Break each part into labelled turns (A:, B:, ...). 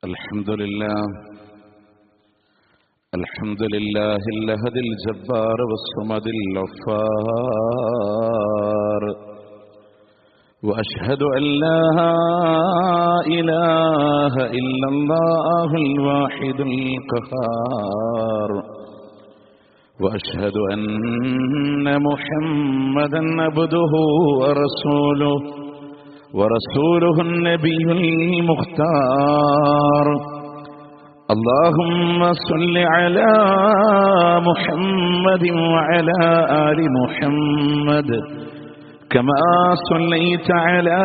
A: الحمد لله الأحد الجبار والصمد الغفار، وأشهد أن لا إله إلا الله الواحد القهار، وأشهد أن محمدا عبده ورسوله النبي المختار. اللهم صل على محمد وعلى آل محمد كما صليت على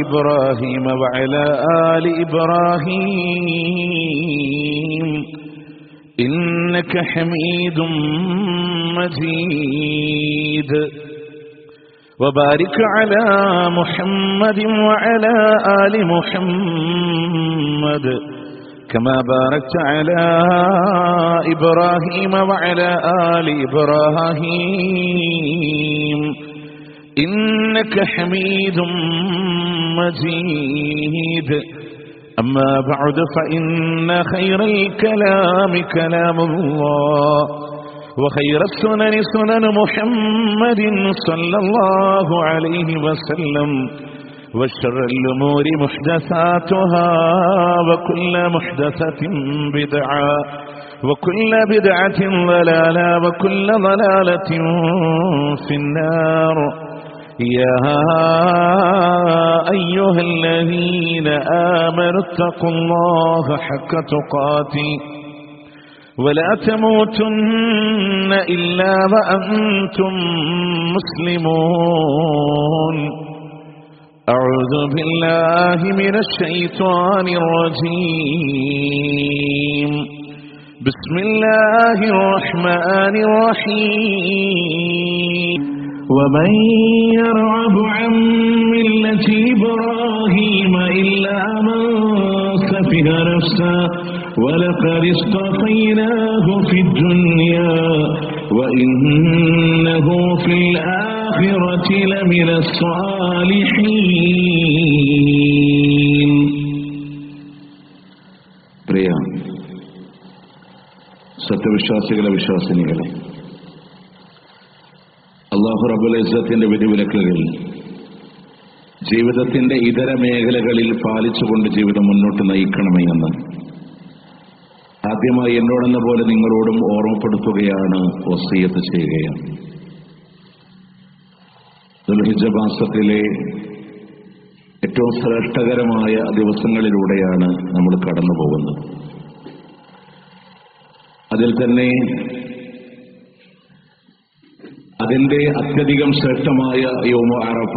A: إبراهيم وعلى آل إبراهيم إنك حميد مجيد. وبارك على محمد وعلى آل محمد كما باركت على إبراهيم وعلى آل إبراهيم إنك حميد مجيد. أما بعد فإن خير الكلام كلام الله، وخير السنن سنن محمد صلى الله عليه وسلم، وشر الأمور محدثاتها، وكل محدثة بدعة، وكل بدعة ضلالة، وكل ضلالة في النار. يا أيها الذين آمنوا اتقوا الله حق تقاته ولا تموتن إلا وأنتم مسلمون. أعوذ بالله من الشيطان الرجيم. بسم الله الرحمن الرحيم. ومن يرغب عن ملة إبراهيم إلا من سفه نفسه ولقد اصطفيناه في الدنيا وإنه في الآخرة لمن الصالحين. പ്രിയ സത്യവിശ്വാസികളെ, വിശ്വാസിനികളെ, അല്ലാഹു റബ്ബുൽ ഇസ്സത്തിന്റെ വിധിവിലക്കുകൾ ജീവിതത്തിന്റെ ഇതര മേഖലകളിൽ പാലിച്ചുകൊണ്ട് ജീവിതം മുന്നോട്ട് നയിക്കണമേ എന്ന് ആദ്യമായി എന്നോടെന്ന പോലെ നിങ്ങളോടും ഓർമ്മപ്പെടുത്തുകയാണ്, വസിയ്യത്ത് ചെയ്യുകയാണ്. ദുൽഹിജ്ജ മാസത്തിലെ ഏറ്റവും ശ്രേഷ്ഠകരമായ ദിവസങ്ങളിലൂടെയാണ് നമ്മൾ കടന്നു പോകുന്നത്. അതിൽ തന്നെ അതിന്റെ അത്യധികം ശ്രേഷ്ഠമായ യൗമു അറഫ,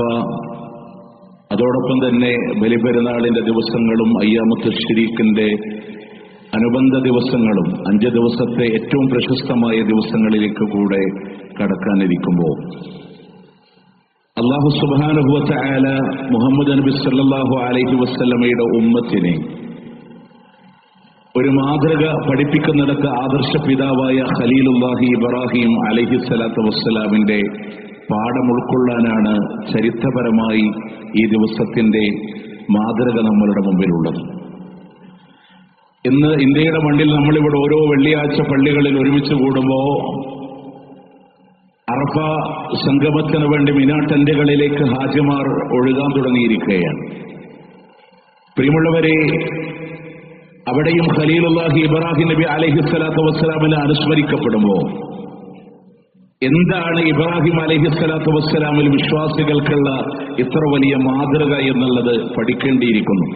A: അതോടൊപ്പം തന്നെ ബലിപെരുന്നാളിന്റെ ദിവസങ്ങളും അയ്യാമു തശ്രീഖിന്റെ അനുബന്ധ ദിവസങ്ങളും 5 ദിവസത്തെ ഏറ്റവും പ്രശസ്തമായ ദിവസങ്ങളിലേക്ക് കൂടെ കടക്കാനിരിക്കുമ്പോൾ അല്ലാഹു സുബ്ഹാനഹു വ തആല മുഹമ്മദ് നബി സല്ലല്ലാഹു അലൈഹി വസല്ലമയുടെ ഉമ്മത്തിനെ ഒരു മാതൃക പഠിപ്പിക്കുന്നിടത്ത് ആദർശ പിതാവായ ഖലീലുല്ലാഹി ഇബ്രാഹിം അലൈഹി സ്വലാത്തു വസ്സലാമിന്റെ പാഠം ഉൾക്കൊള്ളാനാണ് ചരിത്രപരമായി ഈ ദിവസത്തിന്റെ മാതൃക നമ്മളുടെ മുമ്പിലുള്ളത്. ഇന്ന് ഇന്ത്യയുടെ മണ്ണിൽ നമ്മളിവിടെ ഓരോ വെള്ളിയാഴ്ച പള്ളികളിൽ ഒരുമിച്ച് കൂടുമ്പോൾ അറഫ സംഗമത്തിന് വേണ്ടി മിനാ ടെന്റുകളിലേക്ക് ഹാജിമാർ ഒഴുകാൻ തുടങ്ങിയിരിക്കുകയാണ്. പ്രിയമുള്ളവരെ, അവിടെയും ഖലീലുല്ലാഹി ഇബ്രാഹിം നബി അലൈഹി സ്വലാത്തു വസ്സലാമിനെ അനുസ്മരിക്കപ്പെടുമ്പോൾ എന്താണ് ഇബ്രാഹിം അലൈഹി സ്വലാത്തു വസ്സലാമിൽ വിശ്വാസികൾക്കുള്ള ഇത്ര വലിയ മാതൃക എന്നുള്ളത് പഠിക്കേണ്ടിയിരിക്കുന്നു.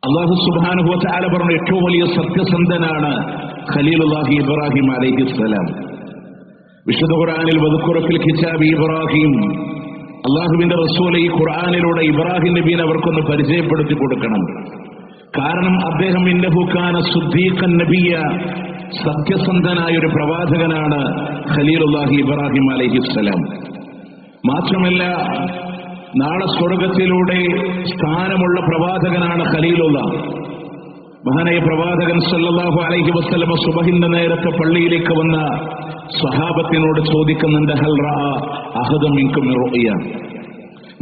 A: അല്ലാഹു സുബ്ഹാനഹു വ തആല പറഞ്ഞ ഏറ്റവും വലിയ സത്യസന്ധനാണ് ഖലീലുല്ലാഹി ഇബ്രാഹിം അലൈഹിസ്സലാം. വിശുദ്ധ ഖുർആനിൽ വദ്കുറു ഫിൽ കിതാബി ഇബ്രാഹിം, അല്ലാഹുവിന്റെ റസൂൽ ഈ ഖുർആനിലൂടെ ഇബ്രാഹിം നബിയെ അവർക്കൊന്ന് പരിചയപ്പെടുത്തി കൊടുക്കണം. കാരണം അദ്ദേഹം ഇന്നഹു കാന സുദ്ദീഖൻ നബിയ, സത്യസന്ധനായ ഒരു പ്രവാചകനാണ് ഖലീലുല്ലാഹി ഇബ്രാഹിം അലൈഹിസ്സലാം. മാത്രമല്ല, നാളെ സ്വർഗത്തിലൂടെ സ്ഥാനമുള്ള പ്രവാചകനാണ് ഖലീലുല്ലാ. മഹാനായ പ്രവാചകൻ സല്ലല്ലാഹു അലൈഹി വസല്ലം സുബഹിന്റെ നേരത്തെ പള്ളിയിലേക്ക് വന്ന സ്വഹാബത്തിനോട് ചോദിക്കുന്നുണ്ട്, ഹൽ റഅ അഹദും മിൻകും റുഅയ,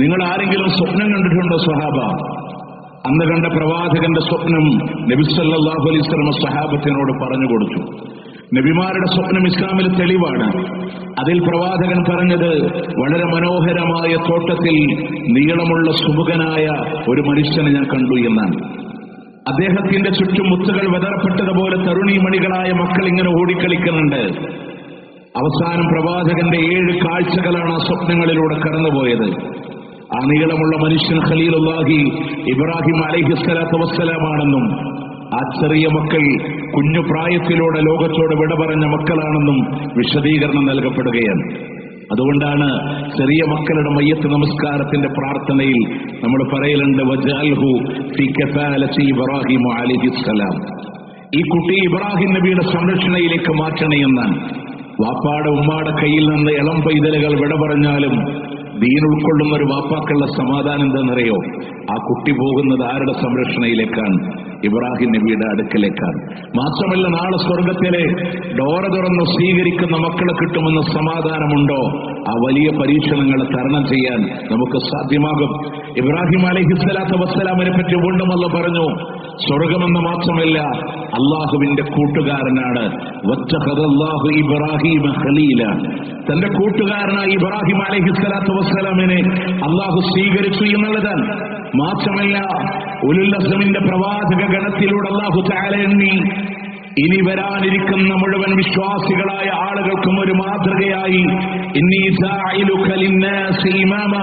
A: നിങ്ങൾ ആരെങ്കിലും സ്വപ്നം കണ്ടിട്ടുണ്ടോ സ്വഹാബ? അന്ന് കണ്ട പ്രവാചകന്റെ സ്വപ്നം നബി സല്ലല്ലാഹു അലൈഹി വസല്ലം സ്വഹാബത്തിനോട് പറഞ്ഞു കൊടുത്തു. നബിമാരുടെ സ്വപ്നം ഇസ്ലാമിൽ തെളിവാണ്. അതിൽ പ്രവാചകൻ പറഞ്ഞത് വളരെ മനോഹരമായ തോട്ടത്തിൽ നീളമുള്ള സുമുഖനായ ഒരു മനുഷ്യനെ ഞാൻ കണ്ടു എന്നാണ്. അദ്ദേഹത്തിന്റെ ചുറ്റും മുത്തുകൾ വിതറപ്പെട്ടതുപോലെ തരുണീമണികളായ മക്കൾ ഇങ്ങനെ ഓടിക്കളിക്കുന്നുണ്ട്. അവസാനം പ്രവാചകന്റെ 7 കാഴ്ചകളാണ് ആ സ്വപ്നങ്ങളിലൂടെ കടന്നുപോയത്. ആ നീളമുള്ള മനുഷ്യൻ ഖലീലുല്ലാഹി ഇബ്രാഹിം അലൈഹിസ്സലാത്തു വസ്സലാമാണെന്നും ആ ചെറിയ മക്കൾ കുഞ്ഞു പ്രായത്തിലൂടെ ലോകത്തോട് വിട പറഞ്ഞ മക്കളാണെന്നും വിശദീകരണം നൽകപ്പെടുകയാണ്. അതുകൊണ്ടാണ് ചെറിയ മക്കളുടെ മയ്യത്ത് നമസ്കാരത്തിന്റെ പ്രാർത്ഥനയിൽ നമ്മൾ പറയലുണ്ട്, വജഅൽഹു ഫീ കഫാലത്തി ഇബ്രാഹിം അലൈഹിസ്സലാം. ഈ കുട്ടി ഇബ്രാഹിം നബിയുടെ സംരക്ഷണയിലേക്ക് മാറ്റണേ എന്നാണ്. വാപ്പാടെ ഉമ്മാടെ കയ്യിൽ നിന്ന് ഇളം പൈതലുകൾ വിട പറഞ്ഞാലും ദീൻ ഉൾക്കൊള്ളുന്ന ഒരു വാപ്പാക്കുള്ള സമാധാനം എന്താണെന്നറിയോ? ആ കുട്ടി പോകുന്നത് ആരുടെ സംരക്ഷണയിലേക്കാണ്? ഇബ്രാഹിം നബിയുടെ അടുക്കലേക്കാണ്. മാത്രമല്ല, നാളെ സ്വർഗത്തിലെ ഡോറ തുറന്ന് സ്വീകരിക്കുന്ന മക്കളെ കിട്ടുമെന്ന സമാധാനമുണ്ടോ? ആ വലിയ പരീക്ഷണങ്ങളെ തരണം ചെയ്യാൻ നമുക്ക് സാധ്യമാകും. ഇബ്രാഹിം അലൈഹിസ്സലാത്തു വസ്സലാമിനെ പറ്റി വീണ്ടും അല്ലാഹു പറഞ്ഞു, സ്വർഗമെന്ന് മാത്രമല്ല അള്ളാഹുവിന്റെ കൂട്ടുകാരനാണ്. വത്തഖദല്ലാഹു ഇബ്രാഹിമ ഖലീല. തന്റെ കൂട്ടുകാരനായി ഇബ്രാഹിം അലൈഹിസ്സലാത്തു വസ്സലാമിനെ അള്ളാഹു സ്വീകരിച്ചു എന്നുള്ളതാണ്. മാത്രമല്ല, ഉലുൽ അസ്മിന്റെ പ്രവാചക ഗണത്തിലൂടെ അല്ലാഹു തആല എണ്ണി ഇനി വരാനിരിക്കുന്ന മുഴുവൻ വിശ്വാസികളായ ആളുകൾക്കും ഒരു മാതൃകയായി ഇന്നി ജാഇലുക ലിന്നാസി ഇമാമ,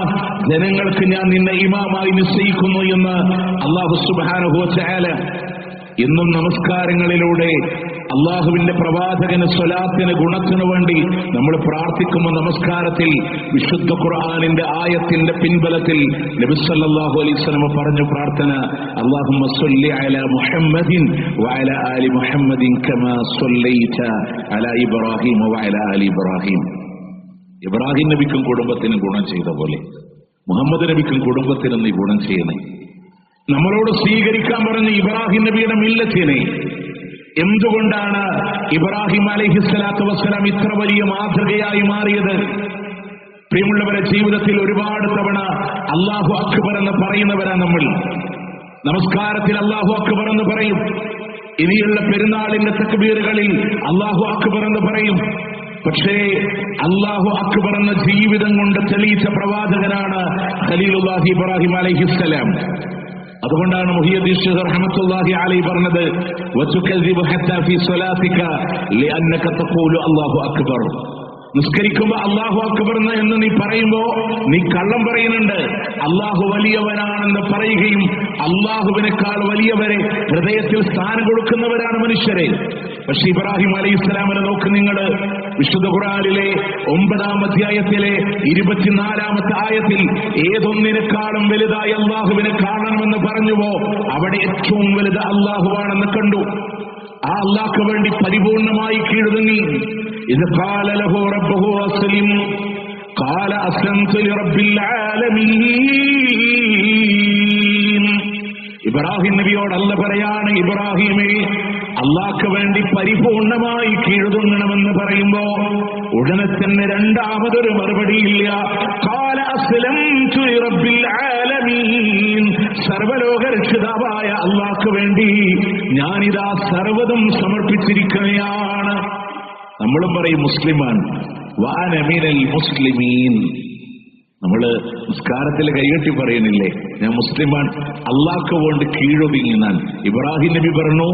A: ജനങ്ങൾക്ക് ഞാൻ നിന്നെ ഇമാമായി നിശ്ചയിക്കുന്നു എന്ന് അല്ലാഹു സുബ്ഹാനഹു വ തആല. ഇന്നും നമസ്കാരങ്ങളിലൂടെ അള്ളാഹുവിന്റെ പ്രവാചകന് സ്വലാത്തിന് ഗുണത്തിനു വേണ്ടി നമ്മൾ പ്രാർത്ഥിക്കുമ്പോൾ നമസ്കാരത്തിൽ വിശുദ്ധ ഖുർആനിന്റെ ആയത്തിന്റെ പിൻബലത്തിൽ നബി സല്ലല്ലാഹു അലൈഹി വസല്ലം പറഞ്ഞു പ്രാർത്ഥന, അല്ലാഹുമ്മ സ്വല്ലി അലാ മുഹമ്മദിൻ വഅലാ ആലി മുഹമ്മദിൻ കമാ സ്വല്ലൈത അലാ ഇബ്രാഹിം വഅലാ ആലി ഇബ്രാഹിം. ഇബ്രാഹിം നബിക്കും കുടുംബത്തിനും ഗുണം ചെയ്ത പോലെ മുഹമ്മദ് നബിക്കും കുടുംബത്തിനും നീ ഗുണം ചെയ്യണേ. നമ്മളോട് സ്വീകരിക്കാൻ പറഞ്ഞ ഇബ്രാഹിം നബിയുടെ മില്ലത്തിനെ. എന്തുകൊണ്ടാണ് ഇബ്രാഹിം അലൈഹിസ്സലാത്തു വസ്സലാം ഇത്ര വലിയ മാതൃകയായി മാറിയത്? പ്രിയമുള്ളവരെ, ജീവിതത്തിൽ ഒരുപാട് തവണ അല്ലാഹു അക്ബർ എന്ന് പറയുന്നവരാണ് നമ്മൾ. നമസ്കാരത്തിൽ അല്ലാഹു അക്ബർ എന്ന് പറയും. ഇനിയുള്ള പെരുന്നാളിന്റെ തക്ബീറുകളിൽ അല്ലാഹു അക്ബർ എന്ന് പറയും. പക്ഷേ അല്ലാഹു അക്ബർ എന്ന ജീവിതം കൊണ്ട് തെളിയിച്ച പ്രവാചകനാണ് ഖലീലുല്ലാഹി ഇബ്രാഹിം അലൈഹിസ്സലാം. അതുകൊണ്ടാണ് മുഹിയുദ്ദീൻ ശൈഖ് റഹ്മത്തുള്ളാഹി അലൈഹി പറഞ്ഞത്, വതുകദിബു ഹത്താ ഫീ സ്വലാത്തിക ലിഅന്നക തഖൂലു അല്ലാഹു അക്ബർ. നിസ്കരിക്കുമ്പോൾ അല്ലാഹു അക്ബർ എന്ന് നീ പറയുമ്പോ നീ കള്ളം പറയുന്നുണ്ട്. അല്ലാഹു വലിയവനാണെന്ന് പറയുകയും അല്ലാഹുവിനേക്കാൾ വലിയവരെ ഹൃദയത്തിൽ സ്ഥാനം കൊടുക്കുന്നവരാണ് മനുഷ്യരെ. പക്ഷെ ഇബ്രാഹിം അലൈഹിസ്സലാമിനെ നോക്ക് നിങ്ങൾ. വിശുദ്ധ ഖുർആനിലെ 9-ാം അധ്യായത്തിലെ 24-ാമത്തെ ആയത്തിൽ ഏതൊന്നിനേക്കാളും വലുതായി അല്ലാഹുവിനെ കാണണമെന്ന് പറഞ്ഞുവോ അവിടെ ഏറ്റവും വലുത് അല്ലാഹുവാണെന്ന് കണ്ടു. ആ അല്ലാഹ്ക്ക് വേണ്ടി പരിപൂർണമായി കീഴടങ്ങി. ഇത് ഖാല ലഹു റബ്ബുഹു അസ്ലിം ഖാല അസ്ലംതു ലിറബ്ബിൽ ആലമീൻ. ഇബ്രാഹിം നബിയോട് അല്ലാഹ് പറയാണ്, ഇബ്രാഹിമേ, അല്ലാഹ്ക്ക് വേണ്ടി പരിപൂർണമായി കീഴടങ്ങണമെന്ന് പറയുമ്പോ ഉടനെ തന്നെ രണ്ടാമതൊരു മറുപടിയില്ല. ഖാല അസ്ലംതു ലിറബ്ബിൽ ആലമീൻ. സർവലോക രക്ഷിതാവായ അല്ലാഹ്ക്ക് വേണ്ടി ഞാനിതാ സർവ്വതും സമർപ്പിച്ചിരിക്കുകയാണ്. നമ്മളും പറയും മുസ്ലിമാണ്, വഅന മിനൽ മുസ്ലിമീൻ. നമ്മള് നിസ്കാരത്തിൽ കൈകെട്ടി പറയുന്നില്ലേ, ഞാൻ മുസ്ലിമാണ്, അള്ളാഹ്ക്ക് വേണ്ടി കീഴൊതുങ്ങിനാൻ. ഇബ്രാഹിം നബി പറഞ്ഞു,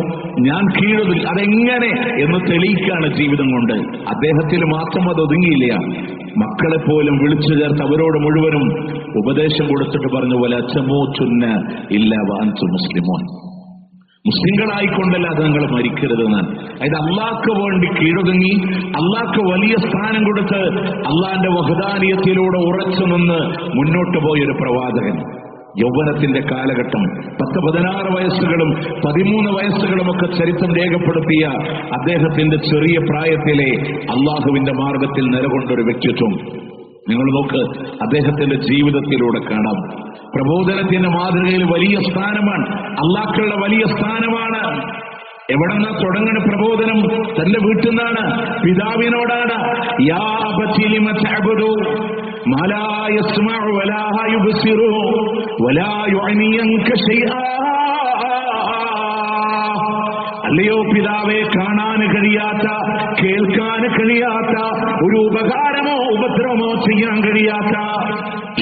A: ഞാൻ കീഴൊതുങ്ങി. അതെങ്ങനെ എന്ന് തെളിയിക്കാണ് ജീവിതം കൊണ്ട്. അദ്ദേഹത്തിന് മാത്രം അത് ഒതുങ്ങിയില്ല, മക്കളെ പോലും വിളിച്ചു ചേർത്ത് അവരോട് മുഴുവനും ഉപദേശം കൊടുത്തിട്ട് പറഞ്ഞു, വല തമൂതുന്ന ഇല്ലാ വഅൻതും മുസ്ലിമൂൻ. മുസ്ലിങ്ങളായിക്കൊണ്ടല്ല അത് നിങ്ങൾ മരിക്കരുതെന്നാണ്. അതായത് അള്ളാഹ്ക്ക് വേണ്ടി കീഴൊതുങ്ങി, അള്ളാഹ്ക്ക് വലിയ സ്ഥാനം കൊടുത്ത് അള്ളാന്റെ വഹദാനിയത്തിലൂടെ ഉറച്ചു നിന്ന് മുന്നോട്ട് പോയൊരു പ്രവാചകൻ. യൗവനത്തിന്റെ കാലഘട്ടം 10-16 വയസ്സുകളും 13 വയസ്സുകളുമൊക്കെ ചരിത്രം രേഖപ്പെടുത്തിയ അദ്ദേഹത്തിന്റെ ചെറിയ പ്രായത്തിലെ അള്ളാഹുവിന്റെ മാർഗത്തിൽ നിലകൊണ്ടൊരു വ്യക്തിത്വം നിങ്ങൾ നോക്ക്. അദ്ദേഹത്തിന്റെ ജീവിതത്തിലൂടെ കാണാം. പ്രബോധനത്തിന്റെ മാതൃകയിൽ വലിയ സ്ഥാനമാണ്, അള്ളാഹ്ക്കുള്ള വലിയ സ്ഥാനമാണ്. എവിടെന്നാ തുടങ്ങണ പ്രബോധനം? തന്റെ വീട്ടിൽ നിന്നാണ്, പിതാവിനോടാണ്. യാ അബതി ലിമ തഅബുദു മാ ലാ യസ്മഉ വലാ യുബ്സിറു വലാ യുഅനി അൻക ശൈആ അല്ലയോ പിതാവെ, കാണാൻ കഴിയാത്ത, കേൾക്കാൻ കഴിയാത്ത, ഒരു ഉപകാരമോ ഉപദ്രവമോ ചെയ്യാൻ കഴിയാത്ത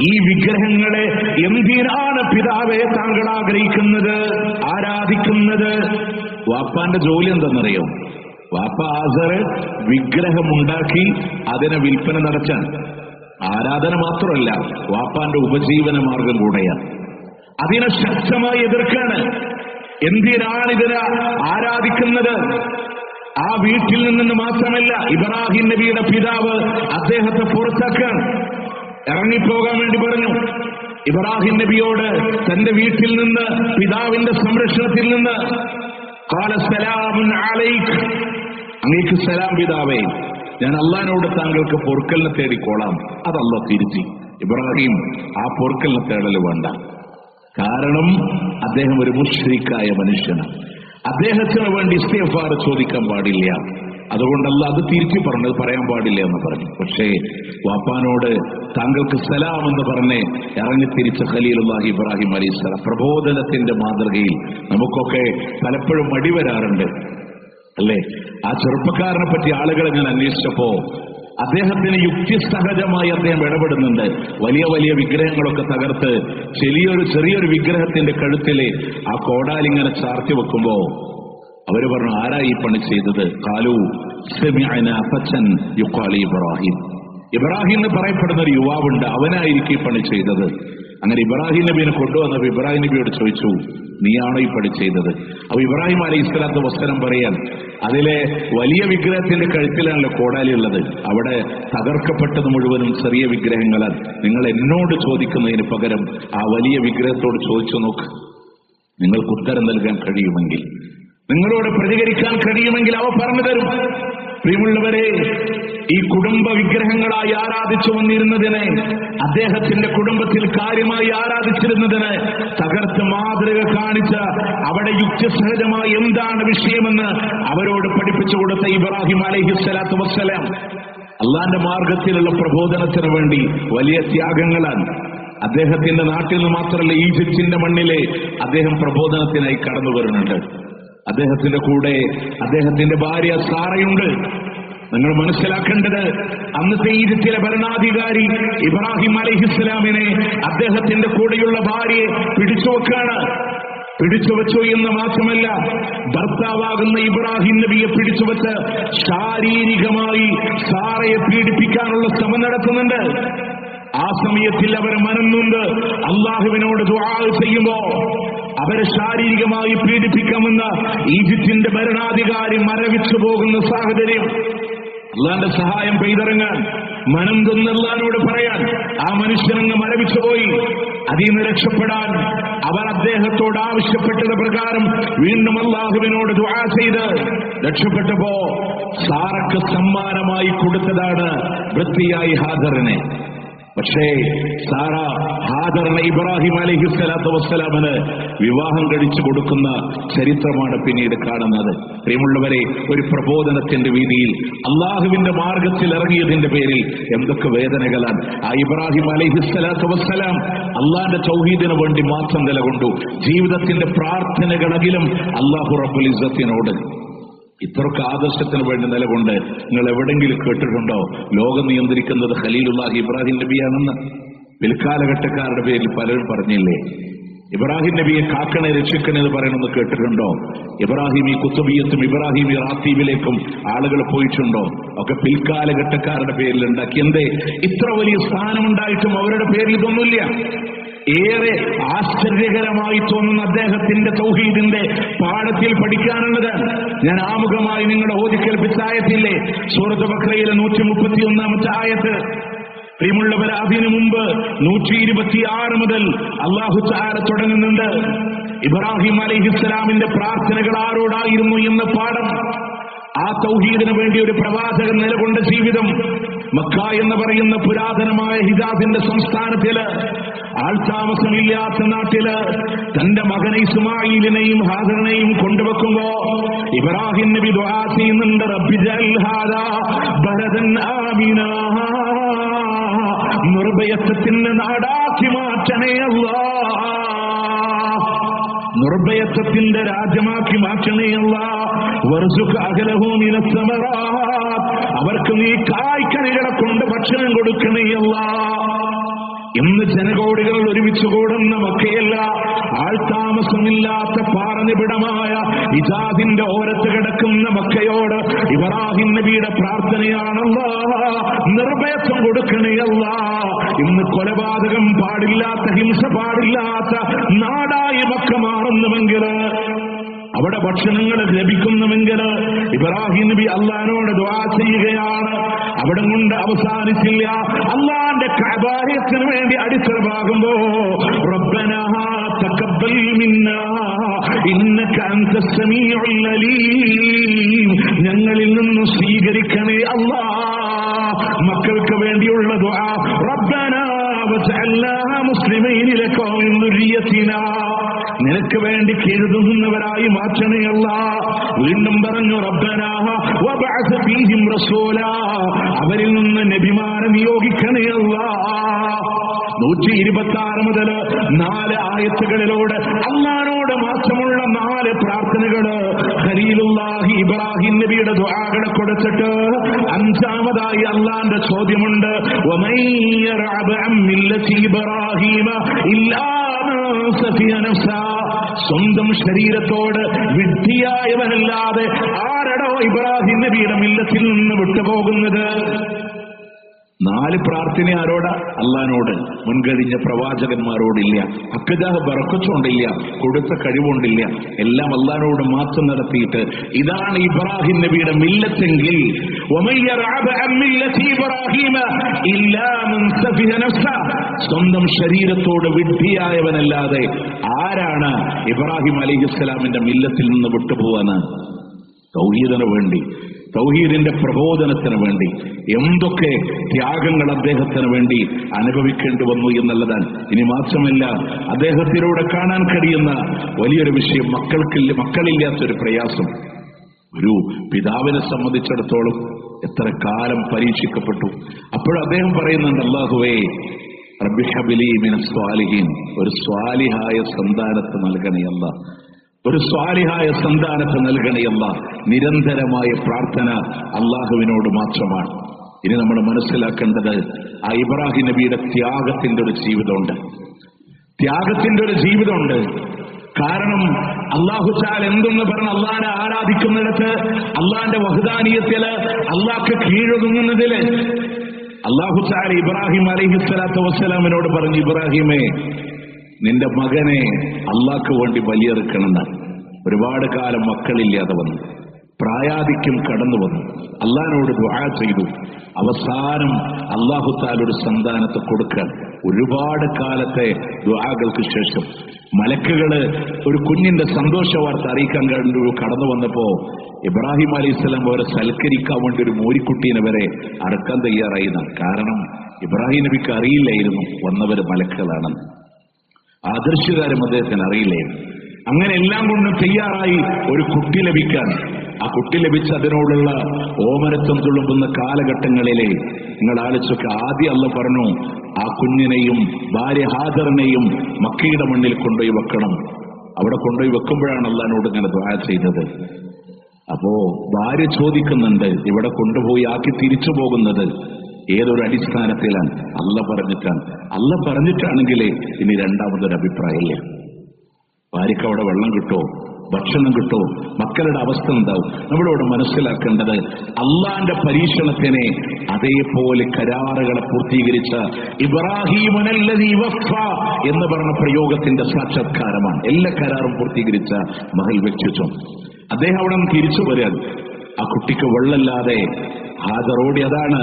A: ഈ വിഗ്രഹങ്ങളെ എന്തിനാണ് പിതാവെ താങ്കൾ ആഗ്രഹിക്കുന്നത്, ആരാധിക്കുന്നത്? വാപ്പാന്റെ ജോലി എന്തെന്നറിയോ? വാപ്പ ആസർ വിഗ്രഹമുണ്ടാക്കി അതിനെ വിൽപ്പന നടത്താൻ. ആരാധന മാത്രമല്ല, വാപ്പാന്റെ ഉപജീവന മാർഗം കൂടെയാണ്. അതിനെ ശക്തമായി എതിർക്കാണ്. എന്തിനാണ് ഇതിനെ ആരാധിക്കുന്നത്? ആ വീട്ടിൽ നിന്ന് മാത്രമല്ല, ഇബ്രാഹിം നബിയുടെ പിതാവ് അദ്ദേഹത്തെ പുറത്താക്കാൻ ഇറങ്ങിപ്പോകാൻ വേണ്ടി പറഞ്ഞു. ഇബ്രാഹിം നബിയോട് തന്റെ വീട്ടിൽ നിന്ന്, പിതാവിന്റെ സംരക്ഷണത്തിൽ നിന്ന്, ഖാല സലാമുൻ അലൈക്, അങ്ങേക്ക് സലാം പിതാവേ, ഞാൻ അള്ളാഹിനോട് താങ്കൾക്ക് പൊറുക്കലിനെ തേടിക്കോളാം. അത് അല്ലാഹ് തിരുത്തി. ഇബ്രാഹിം ആ പൊറുക്കലിനെ തേടൽ വേണ്ട. കാരണം അദ്ദേഹം ഒരു മുശ്രിക്കായ മനുഷ്യനാണ്. അദ്ദേഹത്തിന് വേണ്ടി ഇസ്തിഗ്ഫാർ ചോദിക്കാൻ പാടില്ല. അതുകൊണ്ടല്ല അത് തിരിച്ചു പറഞ്ഞത്, പറയാൻ പാടില്ല എന്ന് പറഞ്ഞു. പക്ഷേ വാപ്പാനോട് താങ്കൾക്ക് സലാം എന്ന് പറഞ്ഞ് ഇറങ്ങിത്തിരിച്ച ഖലീലുല്ലാഹി ഇബ്രാഹിം അലൈഹിസ്സലാം. പ്രബോധനത്തിന്റെ മാതൃകയിൽ നമുക്കൊക്കെ പലപ്പോഴും മടി വരാറുണ്ട്, അല്ലേ? ആ ചെറുപ്പക്കാരനെ പറ്റി ആളുകളെ ഞാൻ അന്വേഷിച്ചപ്പോ അദ്ദേഹത്തിന് യുക്തിസഹജമായി അദ്ദേഹം ഇടപെടുന്നുണ്ട്. വലിയ വലിയ വിഗ്രഹങ്ങളൊക്കെ തകർത്ത് ചെറിയൊരു വിഗ്രഹത്തിന്റെ കഴുത്തില് ആ കോടാലിങ്ങനെ ചാർത്തി വെക്കുമ്പോ അവര് പറഞ്ഞു, ആരാ ഈ പണി ചെയ്തത്? ഖാലു സമിഅനാ ഫതൻ യുഖാലു ഇബ്രാഹിം. ഇബ്രാഹിം എന്ന് പറയപ്പെടുന്ന ഒരു യുവാവുണ്ട്, അവനായിരിക്കും ഈ പണി ചെയ്തത്. അങ്ങനെ ഇബ്രാഹിം നബിനെ കൊണ്ടുവന്നപ്പോൾ ഇബ്രാഹിം നബിയോട് ചോദിച്ചു, നീയാണോ ഈ പണി ചെയ്തത്? അപ്പൊ ഇബ്രാഹിം അലൈഹിസ്സലാത്തു വസ്സലാം പറയാൻ, അതിലെ വലിയ വിഗ്രഹത്തിന്റെ കഴുത്തിലാണല്ലോ കോടാലി ഉള്ളത്, അവിടെ തകർക്കപ്പെട്ടത് മുഴുവനും ചെറിയ വിഗ്രഹങ്ങളാൽ. നിങ്ങൾ എന്നോട് ചോദിക്കുന്നതിന് പകരം ആ വലിയ വിഗ്രഹത്തോട് ചോദിച്ചു നോക്ക്. നിങ്ങൾക്ക് ഉത്തരം നൽകാൻ കഴിയുമെങ്കിൽ, നിങ്ങളോട് പ്രതികരിക്കാൻ കഴിയുമെങ്കിൽ അവ പറഞ്ഞു തരും. പ്രിയമുള്ളവരെ, ഈ കുടുംബ വിഗ്രഹങ്ങളായി ആരാധിച്ചു വന്നിരുന്നതിനെ, അദ്ദേഹത്തിന്റെ കുടുംബത്തിൽ കാര്യമായി ആരാധിച്ചിരുന്നതിന് തകർത്ത് മാതൃക കാണിച്ച് അവിടെ യുക്തിസഹജമായി എന്താണ് വിഷയമെന്ന് അവരോട് പഠിപ്പിച്ചു കൊടുത്ത ഇബ്രാഹിം അലൈഹിസ്സലാത്തു വസ്സലാം അള്ളാന്റെ മാർഗത്തിലുള്ള പ്രബോധനത്തിന് വേണ്ടി വലിയ ത്യാഗങ്ങളാണ്. അദ്ദേഹത്തിന്റെ നാട്ടിൽ നിന്ന് മാത്രമല്ല, ഈജിപ്തിന്റെ മണ്ണിലെ അദ്ദേഹം പ്രബോധനത്തിനായി കടന്നു വരുന്നുണ്ട്. അദ്ദേഹത്തിന്റെ കൂടെ അദ്ദേഹത്തിന്റെ ഭാര്യ സാറയുണ്ട്. നിങ്ങൾ മനസ്സിലാക്കേണ്ടത്, അന്നത്തെ ഈജിപ്തിലെ ഭരണാധികാരി ഇബ്രാഹിം അലൈഹിസ്സലാമിനെ അദ്ദേഹത്തിന്റെ കൂടെയുള്ള ഭാര്യയെ പിടിച്ചുവെക്കാണ്. പിടിച്ചുവെച്ചു എന്ന് മാത്രമല്ല, ഭർത്താവാകുന്ന ഇബ്രാഹിം നബിയെ പിടിച്ചുവെച്ച് ശാരീരികമായി സാറയെ പീഡിപ്പിക്കാനുള്ള ശ്രമം നടത്തുന്നുണ്ട്. ആ സമയത്തിൽ അവർ മനന്നുണ്ട് അള്ളാഹുവിനോട് ദുആ ചെയ്യുമ്പോ അവരെ ശാരീരികമായി പീഡിപ്പിക്കാമെന്ന് ഈജിപ്തിന്റെ ഭരണാധികാരി മരവിച്ചു പോകുന്ന സാഹചര്യം. അള്ളാന്റെ സഹായം പെയ്തിറങ്ങാൻ, മനം തൊന്നല്ലാനോട് പറയാൻ ആ മനുഷ്യനങ്ങ് മരവിച്ചുപോയി. അതിൽ നിന്ന് രക്ഷപ്പെടാൻ അവർ അദ്ദേഹത്തോട് ആവശ്യപ്പെട്ടത് പ്രകാരം വീണ്ടും അള്ളാഹുവിനോട് ദുആ ചെയ്ത് രക്ഷപ്പെട്ടപ്പോ സാറക്ക് സമ്മാനമായി കൊടുത്തതാണ് വൃത്തിയായി ഹാജറിനെ. പക്ഷേ സാറ ഹാജറിനെ ഇബ്രാഹിം അലൈഹിസ്സലാത്തു വസ്സലാമിന് വിവാഹം കഴിച്ചു കൊടുക്കുന്ന ചരിത്രമാണ് പിന്നീട് കാണുന്നത്. പ്രിയമുള്ളവരെ, ഒരു പ്രബോധനത്തിന്റെ വീതിയിൽ അള്ളാഹുവിന്റെ മാർഗത്തിൽ ഇറങ്ങിയതിന്റെ പേരിൽ എന്തൊക്കെ വേദനകളാണ്. ആ ഇബ്രാഹിം അലൈഹിസ്സലാത്തു വസ്സലാം അള്ളാന്റെ തൗഹീദിന് വേണ്ടി മാത്രം നിലകൊണ്ടു. ജീവിതത്തിന്റെ പ്രാർത്ഥനകളെങ്കിലും അള്ളാഹു റബ്ബുൽ ഇസ്സത്തിനോട് ഇത്രയൊക്കെ ആദർശത്തിന് വേണ്ടി നിലകൊണ്ട് നിങ്ങൾ എവിടെങ്കിലും കേട്ടിട്ടുണ്ടോ ലോകം നിയന്ത്രിക്കുന്നത് ഖലീലുല്ലാഹി ഇബ്രാഹിം നബിയാണെന്ന്? പിൽക്കാലഘട്ടക്കാരുടെ പേരിൽ പലരും പറഞ്ഞില്ലേ? ഇബ്രാഹിം നബിയെ കാക്കണേ രക്ഷിക്കണേ എന്ന് പറയണമെന്ന് കേട്ടിട്ടുണ്ടോ? ഇബ്രാഹിമി കുത്തുബിയത്തും ഇബ്രാഹിമി റാത്തീബിലേക്കും ആളുകൾ പോയിട്ടുണ്ടോ? ഒക്കെ പിൽക്കാലഘട്ടക്കാരുടെ പേരിൽ ഉണ്ടാക്കി. എന്തേ ഇത്ര വലിയ സ്ഥാനമുണ്ടായിട്ടും അവരുടെ പേരിൽ ഇതൊന്നുമില്ല. ഏറെ ആശ്ചര്യകരമായി തോന്നുന്ന അദ്ദേഹത്തിന്റെ തൗഹീദിന്റെ പാഠത്തിൽ പഠിക്കാനുള്ളത് ഞാൻ ആമുഖമായി നിങ്ങളെ ഓതിക്കേൽപ്പിച്ച ആയത്തില്ലേ, സൂറത്ത് ബഖറയിലെ 131 ആയത്ത്. പ്രിയമുള്ളവർ, അതിനു മുമ്പ് 126 മുതൽ അല്ലാഹു തആല തുടങ്ങുന്നുണ്ട്. ഇബ്രാഹിം അലൈഹിസ്സലാമിന്റെ പ്രാർത്ഥനകൾ ആരോടായിരുന്നു എന്ന പാഠം. ആ തൗഹീദിന് വേണ്ടി ഒരു പ്രവാചകൻ നിലകൊണ്ട ജീവിതം. മക്ക എന്ന് പറയുന്ന പുരാതനമായ ഹിജാസിന്റെ സംസ്ഥാനത്തില്, ആൾതാമസമില്ലാത്ത നാട്ടില് തന്റെ മകനെ ഇസ്മായിലിനെയും ഹാജറിനെയും കൊണ്ടുവെക്കുമ്പോ ഇബ്രാഹിം നബി ദുആ ചെയ്യുന്നുണ്ട്, റബ്ബി ജഅൽ ഹാദാ ബലദൻ ആമിനാ, നിർഭയത്വത്തിന്റെ നാടാക്കി മാറ്റണേ അല്ലാഹ്. നിർഭയത്വത്തിന്റെ രാജ്യമാക്കി മാറ്റണേയല്ല. വർസുഖ് അഹ്ലഹു മിനസ് സമറാത്ത്, അവർക്ക് നീ കായ്ക്കനികളെ കൊണ്ട് ഭക്ഷണം കൊടുക്കണേയല്ല. ഇന്ന് ജനകോടികൾ ഒരുമിച്ച് കൂടുന്ന മക്കയല്ല, ആൾതാമസമില്ലാത്ത പാറനിബിഡമായ ഇജാദിന്റെ ഓരത്ത് കിടക്കുന്ന മക്കയോട് ഇബ്രാഹിം നബിയുടെ പ്രാർത്ഥനയാണല്ല, നിർഭയത്വം കൊടുക്കണേയല്ല. ഇന്ന് കൊലപാതകം പാടില്ലാത്ത, ഹിംസ പാടില്ലാത്ത നാടായി മക്ക മാറുന്നുവെങ്കിൽ, അവിടെ ഭക്ഷണങ്ങൾ ലഭിക്കുന്നുവെങ്കിൽ ഇബ്രാഹിം നബി അള്ളാഹിനോട് ദുആ ചെയ്യുകയാണ്. അവിടെ കൊണ്ട് അവസാനിച്ചില്ല. അള്ളാന്റെ കഅബായത്തിന് വേണ്ടി അടിത്തറവാകുമ്പോ റബ്ബനാ തഖബ്ബൽ മിന്നാ ഇന്നക അൻതസ് സമീഉൽ അലീം, ഞങ്ങളിൽ നിന്ന് സ്വീകരിക്കണേ അല്ലാഹ്. മക്കൾക്ക് വേണ്ടിയുള്ള ദുആ, റബ്ബനാ വജഅൽനാ മുസ്ലിമീന ലക വമിൻ ദുർരിയതിനാ, നിനക്ക് വേണ്ടി കെഴുതുന്നവരായി മാറ്റണേ അല്ലാഹ്. വീണ്ടും പറഞ്ഞു റബ്ബനാ വബഅസ് ഫീഹിം റസൂലാ, അവരിൽ നിന്ന് നബിമാരെ നിയോഗിക്കണേ അല്ലാഹ്. 126 മുതൽ 4 ആയത്തുകളിലൂടെ അല്ലാഹുവോട് മാത്രമുള്ള 4 പ്രാർത്ഥനകള് ഖലീലുല്ലാഹി ഇബ്രാഹിം നബിയുടെ ദുആകളെ കൊടുത്തിട്ട് 5ാമതായി അല്ലാഹുവിന്റെ ചോദ്യമുണ്ട്, വമൻ യർഅബ അൻ മില്ലതി ഇബ്രാഹീമ ഇല്ലാ മൻ സഫിയ നഫ്സാ, സ്വന്തം ശരീരത്തോട് വിഡ്ഢിയായവനല്ലാതെ ആരടോ ഇബ്രാഹിം നബിയുടെ മില്ലത്തിൽ നിന്ന് വിട്ടുപോകുന്നത്? 4 പ്രാർത്ഥന ആരോടാ? അള്ളാഹിനോട്. മുൻകഴിഞ്ഞ പ്രവാചകന്മാരോടില്ല. അക്കജാഹ് ബറക്കത്തുകൊണ്ടില്ല, കൊടുത്ത കഴിവുകൊണ്ടില്ല, എല്ലാം അള്ളാഹിനോട് മാത്രം നടത്തിയിട്ട് ഇതാണ് ഇബ്രാഹിം നബിയുടെ മില്ലത്തെങ്കിൽ സ്വന്തം ശരീരത്തോട് വിഡ്ഢിയായവനല്ലാതെ ആരാണ് ഇബ്രാഹിം അലൈഹിസ്സലാമിന്റെ മില്ലത്തിൽ നിന്ന് വിട്ടുപോവാന്? തൗഹീദിന് വേണ്ടി, തൗഹീദിന്റെ പ്രബോധനത്തിന് വേണ്ടി എന്തൊക്കെ ത്യാഗങ്ങൾ അദ്ദേഹത്തിന് വേണ്ടി അനുഭവിക്കേണ്ടി വന്നു എന്നുള്ളതാണ്. ഇനി മാത്രമല്ല, അദ്ദേഹത്തിലൂടെ കാണാൻ കഴിയുന്ന വലിയൊരു വിഷയം, മക്കളില്ലാത്തൊരു പ്രയാസം. ഒരു പിതാവിനെ സംബന്ധിച്ചിടത്തോളം എത്ര കാലം പരീക്ഷിക്കപ്പെട്ടു. അപ്പോഴും അദ്ദേഹം പറയുന്നുണ്ട്, അല്ലാഹുവേ റബ്ബി ഹബ്ലി മിനസ് സ്വാലിഹീൻ, ഒരു സ്വാലിഹായ സന്താനത്തെ നൽകണേ അല്ലാഹ്, ഒരു സ്വാലിഹായ സന്താനത്തെ നൽകണയല്ല. നിരന്തരമായ പ്രാർത്ഥന അള്ളാഹുവിനോട് മാത്രമാണ്. ഇനി നമ്മൾ മനസ്സിലാക്കേണ്ടത്, ആ ഇബ്രാഹിം നബിയുടെ ത്യാഗത്തിന്റെ ഒരു ജീവിതമുണ്ട്, ത്യാഗത്തിന്റെ ഒരു ജീവിതമുണ്ട്. കാരണം അല്ലാഹു തആല എന്തെന്ന് പറഞ്ഞ അള്ളാഹിനെ ആരാധിക്കുന്നിടത്ത്, അള്ളാഹിന്റെ വഹ്ദാനിയത്തില്, അള്ളാഹ്ക്ക് കീഴൊതുങ്ങുന്നതില് അല്ലാഹു തആല ഇബ്രാഹിം അലൈഹിസ്സലാത്തു വസ്സലാമിനോട് പറഞ്ഞു, ഇബ്രാഹിമേ, നിന്റെ മകനെ അള്ളാഹ്ക്ക് വേണ്ടി ബലിയെറുക്കണമെന്ന്. ഒരുപാട് കാലം മക്കളില്ലാതെ വന്നു, പ്രായാധിക്യം കടന്നു വന്നു, അള്ളാഹിനോട് ദുആ ചെയ്തു. അവസാനം അല്ലാഹു തആല ഒരു സന്താനത്തെ കൊടുക്കാൻ ഒരുപാട് കാലത്തെ ദുആകൾക്ക് ശേഷം മലക്കുകള് ഒരു കുഞ്ഞിന്റെ സന്തോഷ വാർത്ത അറിയിക്കാൻ കടന്നു വന്നപ്പോ ഇബ്രാഹിം അലൈഹിസ്സലാം അവരെ സൽക്കരിക്കാൻ വേണ്ടി ഒരു മോരിക്കുട്ടീനെ വരെ അറക്കാൻ തയ്യാറായിരുന്നു. കാരണം ഇബ്രാഹിം നബിക്ക് അറിയില്ലായിരുന്നു വന്നവര് മലക്കുകളാണെന്ന്. ആദർശകാരം അദ്ദേഹത്തിന് അറിയില്ലായിരുന്നു. അങ്ങനെ എല്ലാം കൊണ്ടും തയ്യാറായി ഒരു കുട്ടി ലഭിക്കാൻ. ആ കുട്ടി ലഭിച്ച് അതിനോടുള്ള ഓമനത്വം തുളുമ്പുന്ന കാലഘട്ടങ്ങളിലെ നിങ്ങൾ ആലോചിച്ചൊക്കെ ആദ്യം അല്ലാഹു പറഞ്ഞു, ആ കുഞ്ഞിനെയും ഭാര്യ ഹാജറിനെയും മക്കയുടെ മണ്ണിൽ കൊണ്ടുപോയി വെക്കണം. അവിടെ കൊണ്ടുപോയി വെക്കുമ്പോഴാണ് അല്ലാഹുവിനോട് ഇങ്ങനെ ദുആ ചെയ്തത്. അപ്പോ ഭാര്യ ചോദിക്കുന്നുണ്ട്, ഇവിടെ കൊണ്ടുപോയി ആക്കി തിരിച്ചു പോകുന്നത് ഏതൊരു അടിസ്ഥാനത്തിലാണ്? അല്ല പറഞ്ഞിട്ടാണെങ്കിൽ ഇനി രണ്ടാമതൊരു അഭിപ്രായമില്ല. ഭാര്യയ്ക്ക് അവിടെ വെള്ളം കിട്ടോ, ഭക്ഷണം കിട്ടോ, മക്കളുടെ അവസ്ഥ എന്താവും? നമ്മളിവിടെ മനസ്സിലാക്കേണ്ടത്, അള്ളാന്റെ പരീക്ഷണത്തിനെ അതേപോലെ കരാറുകളെ പൂർത്തീകരിച്ച ഇബ്രാഹീമനല്ലദീ വഫ എന്ന് പറഞ്ഞ പ്രയോഗത്തിന്റെ സാക്ഷാത്കാരമാണ്. എല്ലാ കരാറും പൂർത്തീകരിച്ച മഹൽ വ്യക്തിത്വം. അദ്ദേഹം അവിടെ നിന്ന് തിരിച്ചു വരാൻ, ആ കുട്ടിക്ക് വെള്ളമില്ലാതെ ഹാജറോടി. അതാണ്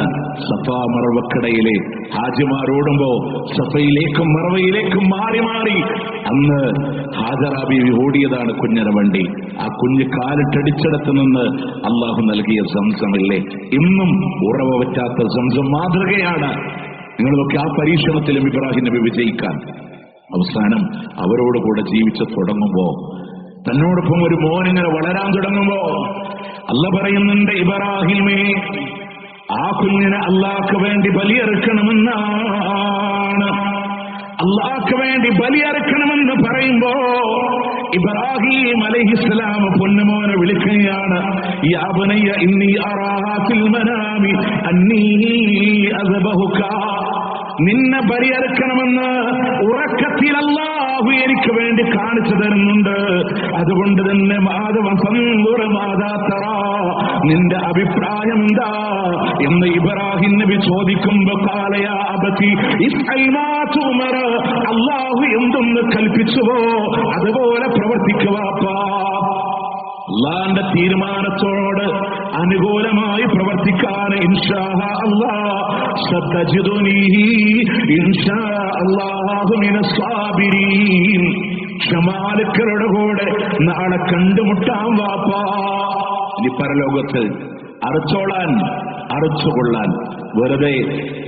A: സഫാ മറവക്കിടയിലെ ഹാജിമാരോടുമ്പോ സഫയിലേക്കും മറവയിലേക്കും മാറി മാറി അന്ന് ഹാജറാബി ഓടിയതാണ് കുഞ്ഞിന് വേണ്ടി. ആ കുഞ്ഞ് കാലിട്ടടിച്ചിടത്ത് നിന്ന് അള്ളാഹു നൽകിയ സംസമില്ലേ, ഇന്നും ഉറവ പറ്റാത്ത സംസം മാതൃകയാണ്. നിങ്ങളൊക്കെ ആ പരീക്ഷണത്തിലും ഇബ്രാഹിം നബി വിജയിക്കാൻ അവസാനം അവരോടുകൂടെ ജീവിച്ചു തുടങ്ങുമ്പോ, തന്നോടൊപ്പം ഒരു മോനിങ്ങനെ വളരാൻ തുടങ്ങുമ്പോ അല്ലാഹു പറയുന്നുണ്ട്, ഇബ്രാഹിമേ, ആ കുഞ്ഞിനെ അള്ളാഹ്ക്ക് വേണ്ടി ബലിയെറുക്കണമെന്നാണ്. അള്ളാഹ്ക്ക് വേണ്ടി ബലിയെറുക്കണമെന്ന് പറയുമ്പോ ഇബ്രാഹിം അലൈഹിസ്സലാം പൊന്നുമോനെ വിളിക്കുകയാണ്, യാ ബനയ്യ ഇന്നി അറാ ഫിൽ മനാമി അന്നീ അസ്ബഹുക. നിന്നെ ബലിയറുക്കണമെന്ന് ഉറക്കത്തിൽ അല്ലാഹു എനിക്ക് വേണ്ടി കാണിച്ചു തരുന്നുണ്ട്. അതുകൊണ്ട് തന്നെ നിന്റെ അഭിപ്രായം എന്താ എന്ന് ഇബ്രാഹിം നബി ചോദിക്കുമ്പോ അല്ലാഹു എന്തൊന്ന് കൽപ്പിച്ചുവോ അതുപോലെ പ്രവർത്തിക്കുവാപ്പാ. അല്ലാഹുവിന്റെ തീരുമാനത്തോട് അനുകൂലമായി പ്രവർത്തിക്കാൻ ഇൻഷാ അല്ലാഹ് സതജിദുനി ഇൻഷാ അല്ലാഹു മിനസ് സാബിരീൻ. ക്ഷമാലുക്കളുടെ കൂടെ നാളെ കണ്ടുമുട്ടാം വാപ്പാ. ഇനി പരലോകത്ത് അറച്ചോളാൻ അറച്ചുകൊള്ളാൻ വെറുതെ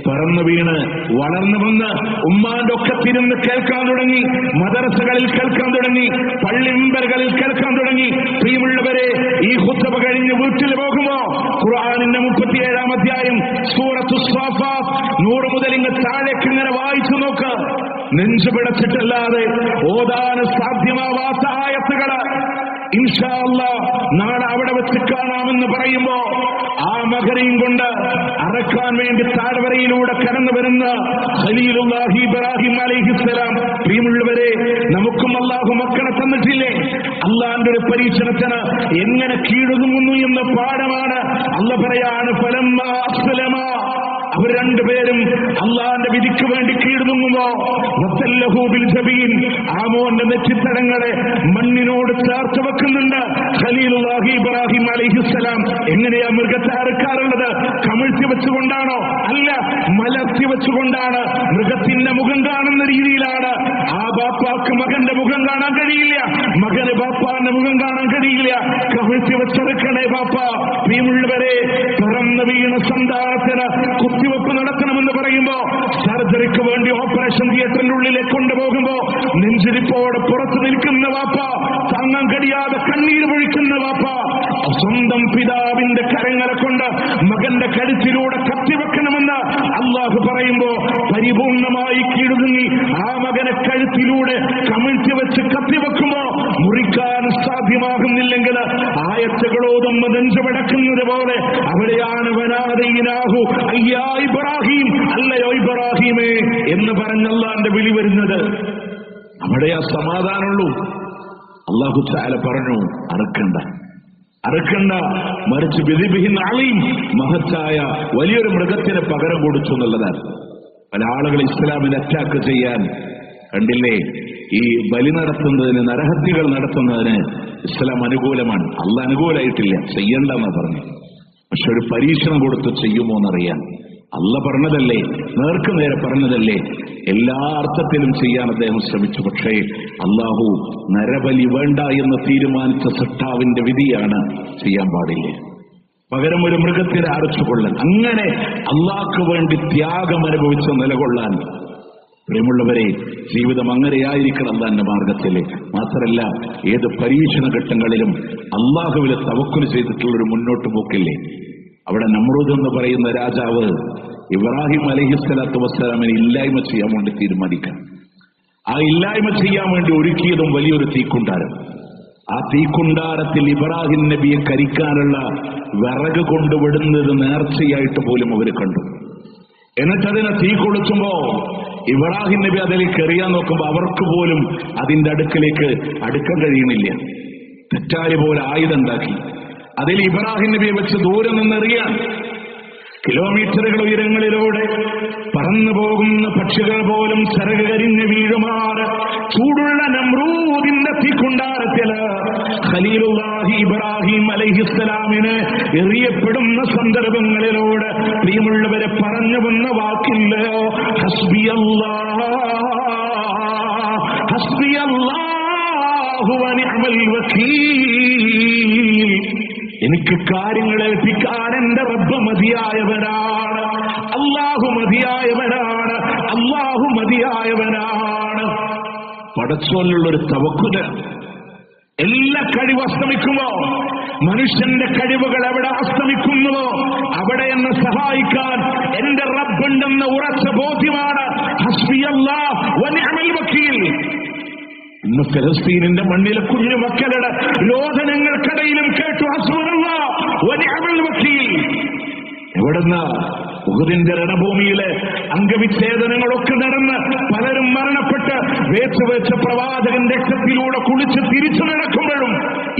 A: പറന്നു വീണ് വളർന്നു വന്ന് ഉമ്മാന്റെ ഒക്കത്തിരുന്ന് കേൾക്കാൻ തുടങ്ങി, മദ്രസകളിൽ കേൾക്കാൻ തുടങ്ങി, പള്ളിമ്പറുകളിൽ കേൾക്കാൻ തുടങ്ങി. പ്രിയമുള്ളവരെ, ഈ ഖുത്ബ കഴിഞ്ഞ് വീട്ടിൽ പോകുമ്പോ ഖുർആനിന്റെ 37-ാം അധ്യായം സൂറത്തു സ്വാഫാത്ത് 100 മുതൽ ഇങ്ങ് താഴേക്ക് ഇങ്ങനെ വായിച്ചു നോക്ക്. നെഞ്ചു പിടച്ചിട്ടല്ലാതെ ഓതാൻ സാധ്യമാവാത്ത ആയത്തുകള് ഇൻഷാ അല്ലാഹ് നാളെ അവിടെ വെച്ച് കാണാമെന്ന് പറയുമ്പോ ആ മകനെയും കൊണ്ട് അറക്കാൻ വേണ്ടി താഴ്വരയിലൂടെ കടന്നു വരുന്ന ഖലീലുല്ലാഹി ഇബ്രാഹിം അലൈഹിസ്സലാം. പ്രിയമുള്ളവരെ, നമുക്കും അല്ലാഹു മക്കളെ തന്നിട്ടില്ലേ? അല്ലാഹുവിന്റെ ഒരു പരീക്ഷണത്തിന് എങ്ങനെ കീഴൊതുങ്ങുന്നു എന്ന പാഠമാണ്. അല്ലാഹു പറയാണ്, ഫലമ്മാ അസ്ലമാ, അവർ രണ്ടുപേരും അള്ളാന്റെ വിധിക്ക് വേണ്ടി കീഴ്ന്നുങ്ങുമ്പോ ആമോന്റെ നെറ്റിത്തടങ്ങളെ മണ്ണിനോട് ചേർത്ത് വെക്കുന്നുണ്ട് ഖലീലുല്ലാഹി ഇബ്രാഹിം അലൈഹിസ്സലാം. എങ്ങനെയാ മൃഗത്തെ അറുക്കാറുള്ളത്? കമിഴ്ത്തി വെച്ചുകൊണ്ടാണോ? അല്ല, മലർത്തി വെച്ചുകൊണ്ടാണ്. മൃഗത്തിന്റെ മുഖം കാണുന്ന രീതിയിലാണ്. ആ ബാപ്പാക്ക് മകന്റെ മുഖം കാണാൻ കഴിയില്ല, മകന് ബാപ്പാന്റെ മുഖം കാണാൻ കഴിയില്ല. കമിഴ്ത്തി വെച്ചെടുക്കണേ ബാപ്പ. പ്രിയമുള്ളവരെ, പറന്നു വീണ സന്താനത്തിന് കുത്തിവെപ്പ് നടത്തണമെന്ന് പറയുമ്പോ, സർജറിക്ക് വേണ്ടി ഓപ്പറേഷൻ തിയേറ്ററിന്റെ ഉള്ളിലേക്ക് കൊണ്ടുപോകുമ്പോ നെഞ്ചിരിപ്പോടെ പുറത്തു നിൽക്കുന്ന വാപ്പ, താങ്ങാൻ കഴിയാതെ കണ്ണീര് പൊഴിക്കുന്ന വാപ്പ, സ്വന്തം പിതാവിന്റെ കരങ്ങളെ കൊണ്ട് മകന്റെ കഴുത്തിലൂടെ കത്തിവെക്കണമെന്ന് അള്ളാഹു പറയുമ്പോ പരിപൂർണമായി കീഴുതുങ്ങി ആ മകനെ കഴുത്തിലൂടെ കമിഴ്ത്തി വെച്ച് കത്തിവെക്കുമ്പോ മുറിക്കാൻ സാധ്യമാകുന്നില്ലെങ്കിൽ ആയത്തുകളോതുമ്പോ നെഞ്ചുപടക്കുന്നത് പോലെ അവിടെയാണ് വനാദീനാഹു അയ്യാ ഇബ്രാഹിം, അല്ലയോ ഇബ്രാഹിമേ എന്ന് പറഞ്ഞല്ലാന്റെ വിളി വരുന്നത്. അവിടെ ആ സമാധാനമുള്ളൂ. അല്ലാഹു തആല പറഞ്ഞു, അറുക്കണ്ട, അറുക്കണ്ട, മറിച്ച് ബിദിബിഹിൻ അലീം, മഹത്തായ വലിയൊരു മൃഗത്തിന് പകരം കൊടുത്തു എന്നുള്ളതാണ്. പല ആളുകൾ ഇസ്ലാമിനെ അറ്റാക്ക് ചെയ്യാൻ കണ്ടില്ലേ, ഈ ബലി നടത്തുന്നതിന്, നരഹത്യകൾ നടത്തുന്നതിന് ഇസ്ലാം അനുകൂലമാണ്. അള്ളാഹ് അനുകൂലമായിട്ടില്ല, ചെയ്യണ്ടെന്നാ പറഞ്ഞു. പക്ഷെ ഒരു പരീക്ഷണം കൊടുത്ത് ചെയ്യുമോ എന്നറിയാൻ. അള്ളാഹ് പറഞ്ഞതല്ലേ, നേർക്ക് നേരെ പറഞ്ഞതല്ലേ, എല്ലാ അർത്ഥത്തിലും ചെയ്യാൻ അദ്ദേഹം ശ്രമിച്ചു. പക്ഷേ അള്ളാഹു നരബലി വേണ്ട എന്ന് തീരുമാനിച്ച സൃഷ്ടാവിന്റെ വിധിയാണ്, ചെയ്യാൻ പാടില്ല. പകരം ഒരു മൃഗത്തിനെ അറച്ചുകൊള്ളാൻ, അങ്ങനെ അള്ളാഹ്ക്ക് വേണ്ടി ത്യാഗം അനുഭവിച്ച് നിലകൊള്ളാൻ. പ്രിയമുള്ളവരെ, ജീവിതം അങ്ങനെയായിരിക്കണം അള്ളാന്റെ മാർഗത്തില്. മാത്രമല്ല, ഏത് പരീക്ഷണ ഘട്ടങ്ങളിലും അള്ളാഹുവിലെ തവക്കുൽ ചെയ്തിട്ടുള്ളൊരു മുന്നോട്ട് പോക്കില്ലേ. അവിടെ നമ്രൂദ് എന്ന് പറയുന്ന രാജാവ് ഇബ്രാഹിം അലൈഹിസ്സലാത്തു വസ്സലാമിനെ ഇല്ലായ്മ ചെയ്യാൻ വേണ്ടി തീരുമാനിക്കാം. ആ ഇല്ലായ്മ ചെയ്യാൻ വേണ്ടി ഒരുക്കിയതും വലിയൊരു തീക്കുണ്ടാരം. ആ തീക്കുണ്ടാരത്തിൽ ഇബ്രാഹിം നബിയെ കരിക്കാനുള്ള വിറക് കൊണ്ടുവിടുന്നത് നേർച്ചയായിട്ട് പോലും അവർ കണ്ടു. എന്നിട്ടതിനെ തീ കൊളുത്തുമ്പോ ഇബ്രാഹിം നബി അതിലേക്ക് എറിയാൻ നോക്കുമ്പോ അവർക്ക് പോലും അതിന്റെ അടുക്കലേക്ക് അടുക്കാൻ കഴിയുന്നില്ല. തെറ്റാരി പോലെ ആയുധം ഉണ്ടാക്കി അതിൽ ഇബ്രാഹിം നബിയെ വെച്ച് ദൂരെ നിന്നെറിയാൻ. കിലോമീറ്ററുകൾ ഉയരങ്ങളിലൂടെ പറന്നു പോകുന്ന പക്ഷികൾ പോലും ചിറക് കരിഞ്ഞ് വീഴുമാറ് ചൂടുള്ള നമ്രൂദിന്റെ തീക്കുണ്ടാരത്തില് ഖലീലുല്ലാഹി ഇബ്രാഹിം അലൈഹിസ്സലാമിന് എറിയപ്പെടുന്ന സന്ദർഭങ്ങളിലൂടെ പ്രിയമുള്ളവരെ പറഞ്ഞു വന്ന വാക്കില്ലയോ, ഹസ്ബിയല്ലാഹ് ഹസ്ബിയല്ലാഹു വ നിഅമൽ വകീൽ. എനിക്ക് കാര്യങ്ങൾ ഏൽപ്പിക്കാൻ എന്റെ റബ്ബ് മതിയായവനാണ്, അല്ലാഹു മതിയായവനാണ്, അല്ലാഹു മതിയായവനാണ്. പടച്ചോനുള്ളൊരു തവക്കുല്. എല്ലാ കഴിവ് അസ്തമിക്കുമോ, മനുഷ്യന്റെ കഴിവുകൾ എവിടെ അസ്തമിക്കുന്നുവോ അവിടെ എന്നെ സഹായിക്കാൻ എന്റെ റബ്ബുണ്ടെന്ന ഉറച്ച ബോധ്യമാണ് ഹസ്ബിയല്ലാഹ് വ നിഅമൽ വകീൽ. ഇന്ന് ഫലസ്തീനിന്റെ മണ്ണിലെ കുഞ്ഞു മക്കളുടെ രോദനങ്ങൾക്കിടയിലും കേട്ടു ഹസ്ബുനല്ലാഹ് വനിഅമൽ വക്കീൽ. എവിടുന്ന്? ഉഹുദിന്റെ രണഭൂമിയിലെ അംഗവിച്ഛേദനങ്ങളൊക്കെ നടന്ന് പലരും മരണപ്പെട്ട് വേച്ചുവെച്ച പ്രവാചകൻ രക്തത്തിലൂടെ കുളിച്ച് തിരിച്ചു നടക്കുമ്പോഴും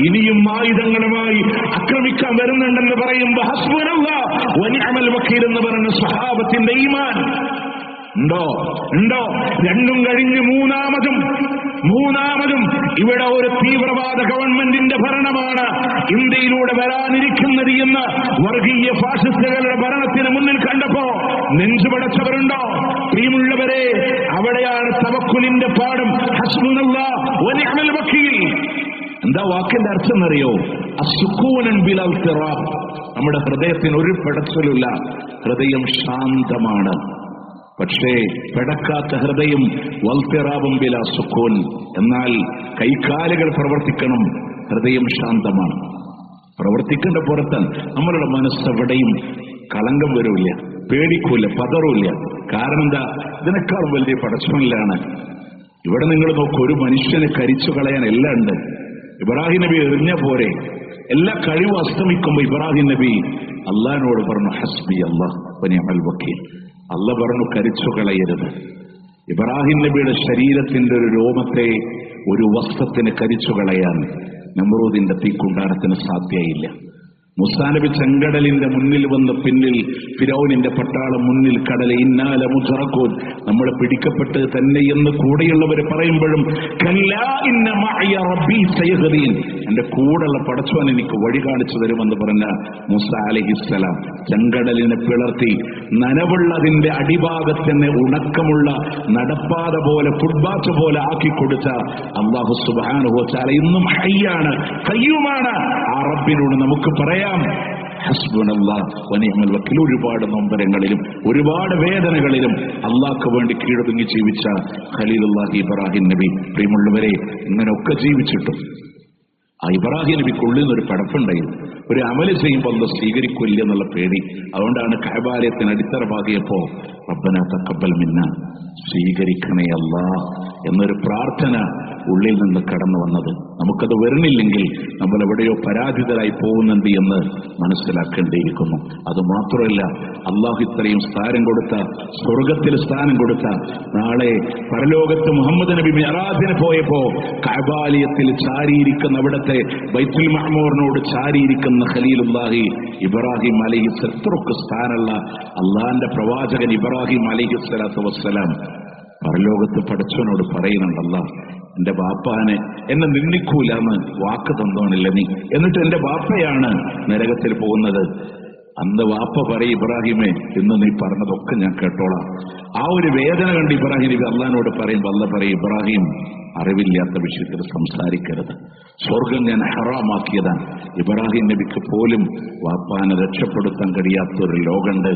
A: ഇനിയും ആയുധങ്ങളുമായി ആക്രമിക്കാൻ വരുന്നുണ്ടെന്ന് പറയുമ്പോ ഹസ്ബുനല്ലാഹ് വനിഅമൽ വക്കീൽ എന്ന് പറയുന്ന സ്വഹാബത്തിന്റെ ഈമാൻ ഉണ്ടോ? രണ്ടും കഴിഞ്ഞ് മൂന്നാമതും ഇവിടെ ഒരു തീവ്രവാദ ഗവൺമെന്റിന്റെ ഭരണമാണ് ഇന്ത്യയിലൂടെ വരാനിരിക്കുന്നത് എന്ന് വർഗീയ ഫാഷിസ്റ്റുകളുടെ ഭരണത്തിന് മുന്നിൽ കണ്ടപ്പോ നെഞ്ചുപടച്ചവരുണ്ടോ? പ്രിയമുള്ളവരെ, അവിടെയാണ് തവക്കുലിന്റെ പാഠം. ഹസ്ബുനല്ലാഹ് വനിഅമൽ വക്കീൽ. എന്താ വാക്കിന്റെ അർത്ഥം എന്നറിയോ? അസ്സുകൂനൻ ബിലൽ തിറാബ്. നമ്മുടെ ഹൃദയത്തിന് ഒരു പിടച്ചിലില്ല, ഹൃദയം ശാന്തമാണ്. പക്ഷേ പിടക്കാത്ത ഹൃദയം വൽത്തിറാബും ബിലാ സുക്കൂൻ. എന്നാൽ കൈകാലുകൾ പ്രവർത്തിക്കണം, ഹൃദയം ശാന്തമാണ്. പ്രവർത്തിക്കേണ്ട പുറത്ത് നമ്മളുടെ മനസ്സെവിടെയും കളങ്കം വരില്ല, പേടിക്കൂല, പതറൂല്ല. കാരണം എന്താ? ഇതിനേക്കാളും വലിയ പടച്ചവനിലാണ്. ഇവിടെ നിങ്ങൾ നോക്കൂ, ഒരു മനുഷ്യനെ കരിച്ചു കളയാൻ എല്ലാം ഉണ്ട്. ഇബ്രാഹിം നബി എറിഞ്ഞ പോരെ, എല്ലാ കഴിവും അസ്തമിക്കുമ്പോ ഇബ്രാഹിം നബി അള്ളാഹിനോട് പറഞ്ഞു, ഹസ്ബി അല്ലാഹ് വനിഅമൽ വക്കീൽ. അല്ല പറഞ്ഞു, കരിച്ചു കളയരുത്. ഇബ്രാഹിം നബിയുടെ ശരീരത്തിന്റെ ഒരു രോമത്തെ, ഒരു വസ്ത്രത്തിന് കരിച്ചു കളയാൻ നമ്രൂദിന്റെ തീക്കുണ്ടാരത്തിന് സാധ്യയില്ല. മൂസാ നബി ചെങ്കടലിന്റെ മുന്നിൽ വന്ന് പിന്നിൽ ഫിറൗനിന്റെ പട്ടാളം മുന്നിൽ കടലെ ഇന്നാല മുസറഖൂൻ, നമ്മൾ പിടിക്കപ്പെട്ട് തന്നെ എന്ന് കൂടെയുള്ളവർ പറയുമ്പോഴും കല്ലാ ഇന്ന മഅയ റബ്ബി സയഹ്ദീൻ, എന്റെ കൂടെയുള്ള പടച്ചവൻ എനിക്ക് വഴി കാണിച്ചു തരുമെന്ന് പറഞ്ഞ മൂസാ അലൈഹിസ്സലാം ചെങ്കടലിനെ പിളർത്തി നനവുള്ളതിന്റെ അടിഭാഗത്തന്നെ ഉണക്കമുള്ള നടപ്പാത പോലെ, ഫുട്ബാത്ത് പോലെ ആക്കി കൊടുത്ത അല്ലാഹു സുബ്ഹാനഹു വ തആല ഇന്നും ഹയ്യാണ്, ഖയ്യൂമാണ്. ആ റബ്ബിനോട് നമുക്ക് പറയാം, ഹസ്ബുനല്ലാഹ് വനിഅമൽ വക്കീൽ. ഒരുപാട് നൊമ്പരങ്ങളിലും ഒരുപാട് വേദനകളിലും അള്ളാഹ്ക്ക് വേണ്ടി കീഴടങ്ങി ജീവിച്ച ഖലീലുല്ലാഹി ഇബ്രാഹിം നബി. പ്രിയമുള്ളവരെ, ഇങ്ങനെയൊക്കെ ജീവിച്ചിട്ടും ആ ഇബ്രാഹിം നബിക്കുള്ളിൽ നിന്നൊരു പടപ്പുണ്ടായിരുന്നു. ഒരു അമല് ചെയ്യുമ്പോൾ അത് സ്വീകരിക്കില്ല എന്നുള്ള പേടി. അതുകൊണ്ടാണ് കഅബാലയത്തിന് അടിത്തറ പാകിയപ്പോ റബ്ബനാ തഖബ്ബൽ മിന്നാ, സ്വീകരിക്കണേ അല്ലാഹ് എന്നൊരു പ്രാർത്ഥന ഉള്ളിൽ നിന്ന് കടന്നു വന്നത്. നമുക്കത് വരുന്നില്ലെങ്കിൽ നമ്മൾ എവിടെയോ പരാജിതരായി പോകുന്നുണ്ട് എന്ന് മനസ്സിലാക്കേണ്ടിയിരിക്കുന്നു. അതുമാത്രമല്ല, അള്ളാഹു ഇത്രയും സ്ഥാനം കൊടുത്ത, സ്വർഗത്തിൽ സ്ഥാനം കൊടുത്ത, നാളെ പരലോകത്ത് മുഹമ്മദ് നബി മിഅ്റാജിന് പോയപ്പോ കഅബാലയത്തിൽ ചാരിയിരിക്കുന്ന, അവിടുത്തെ ബൈത്തുൽ മഅ്മൂറിനോട് ചാരിയിരിക്കുന്ന ഖലീലുല്ലാഹി ഇബ്രാഹിം അലൈഹിസ്സലാം, എത്രയൊക്കെ സ്ഥാനമുള്ള അള്ളാഹിന്റെ പ്രവാചകൻ ഇബ്രാഹിം അലൈഹിസ്സലാത്തു വസ്സലാം പരലോകത്ത് പടച്ചവനോട് പറയുന്നുണ്ടല്ല, എന്റെ ബാപ്പാനെ എന്നെ നിന്ദിക്കൂല എന്ന് വാക്ക് തന്നോണില്ല നീ, എന്നിട്ട് എന്റെ ബാപ്പയാണ് നരകത്തിൽ പോകുന്നത്. അന്ന് വാപ്പ പറയും, ഇബ്രാഹിമേ ഇന്ന് നീ പറഞ്ഞതൊക്കെ ഞാൻ കേട്ടോളാം. ആ ഒരു വേദന കണ്ട് ഇബ്രാഹിം നബി അള്ളാഹിനോട് പറയുമ്പോൾ അല്ല പറയും, ഇബ്രാഹിം അറിവില്ലാത്ത വിഷയത്തിൽ സംസാരിക്കരുത്, സ്വർഗം ഞാൻ ഹറാമാക്കിയതാണ്. ഇബ്രാഹിം നബിക്ക് പോലും വാപ്പാനെ രക്ഷപ്പെടുത്താൻ കഴിയാത്തൊരു ലോകമുണ്ട്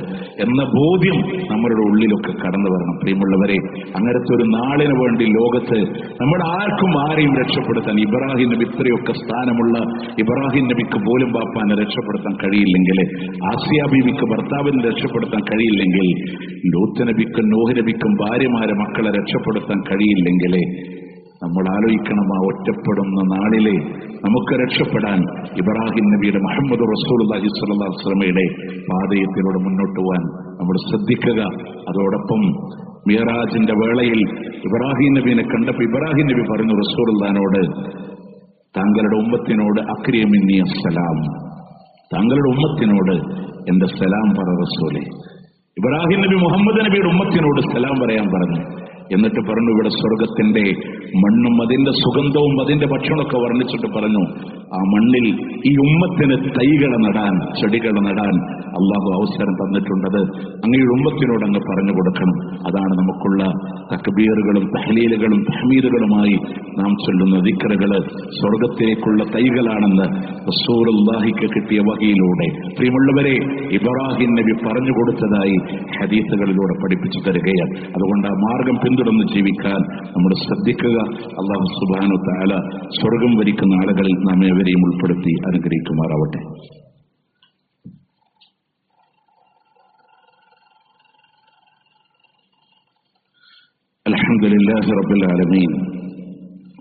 A: എന്ന ബോധ്യം നമ്മുടെ ഉള്ളിലൊക്കെ കടന്നു വരണം. പ്രിയമുള്ളവരെ, അങ്ങനത്തെ ഒരു നാളിന് വേണ്ടി ലോകത്ത് നമ്മുടെ ആരെയും രക്ഷപ്പെടുത്താൻ, ഇബ്രാഹിം നബി ഇത്രയൊക്കെ സ്ഥാനമുള്ള ഇബ്രാഹിം നബിക്ക് പോലും വാപ്പാനെ രക്ഷപ്പെടുത്താൻ കഴിയില്ലെങ്കിൽ, ആസിയ ബീവിക്ക് ഭർത്താവിനെ രക്ഷപ്പെടുത്താൻ കഴിയില്ലെങ്കിൽ, ലൂത്ത് നബിക്കും നോഹ് നബിക്കും ഭാര്യമാരെ മക്കളെ രക്ഷപ്പെടുത്താൻ കഴിയില്ലെങ്കിൽ, നമ്മൾ ആലോചിക്കണം, ആ ഒറ്റപ്പെടുന്ന നാളിലെ നമുക്ക് രക്ഷപ്പെടാൻ ഇബ്രാഹിം നബിയുടെ മുഹമ്മദ് റസൂലുള്ളാഹി സ്വല്ലല്ലാഹു അലൈഹി വസല്ലമയുടെ പാതയത്തിലൂടെ മുന്നോട്ട് പോകാൻ നമ്മൾ ശ്രദ്ധിക്കുക. അതോടൊപ്പം മിഅ്റാജിന്റെ വേളയിൽ ഇബ്രാഹിം നബിയെ കണ്ടപ്പോൾ ഇബ്രാഹിം നബി പറഞ്ഞു റസൂലുള്ളാഹിനോട്, താങ്കളുടെ ഉമ്മത്തിനോട് അക്രിമിന്നി അസ്സലാം, താങ്കളുടെ ഉമ്മത്തിനോട് എന്റെ സലാം പറ റസൂലേ. ഇബ്രാഹിം നബി മുഹമ്മദ് നബിയുടെ ഉമ്മത്തിനോട് സലാം പറയാൻ പറഞ്ഞു. എന്നിട്ട് പറഞ്ഞു, ഇവിടെ സ്വർഗത്തിന്റെ മണ്ണും അതിന്റെ സുഗന്ധവും അതിന്റെ ഭക്ഷണമൊക്കെ വർണ്ണിച്ചിട്ട് പറഞ്ഞു, ആ മണ്ണിൽ ഈ ഉമ്മത്തിന് തൈകളെ നടാൻ, ചെടികളെ നടാൻ അള്ളാഹു അവസരം തന്നിട്ടുണ്ടത് അങ്ങയുടെ ഉമ്മത്തിനോട് അങ്ങ് പറഞ്ഞു കൊടുക്കണം. അതാണ് നമുക്കുള്ള തക്ബീറുകളും തഹ്ലീലുകളും തഹ്മീദുകളുമായി നാം ചൊല്ലുന്ന ദിക്റുകള് സ്വർഗത്തിലേക്കുള്ള തൈകളാണെന്ന് റസൂലുള്ളാഹിക്ക് കിട്ടിയ വഹിയിലൂടെ പ്രിയമുള്ളവരെ ഇബ്രാഹിം നബി പറഞ്ഞു കൊടുത്തതായി ഹദീസുകളിലൂടെ പഠിപ്പിച്ചു തരികയാണ്. അതുകൊണ്ട് ആ മാർഗം പിന്തുടർന്ന് ജീവിക്കാൻ നമ്മൾ ശ്രദ്ധിക്കുക. അല്ലാഹു സുബ്ഹാനഹു വ തആല സ്വർഗം വരിക്കുന്ന ആളുകളിൽ നാം ഏവരെയും ഉൾപ്പെടുത്തി അനുഗ്രഹിക്കുമാറാവട്ടെ. അൽഹംദുലില്ലാഹി റബ്ബിൽ ആലമീൻ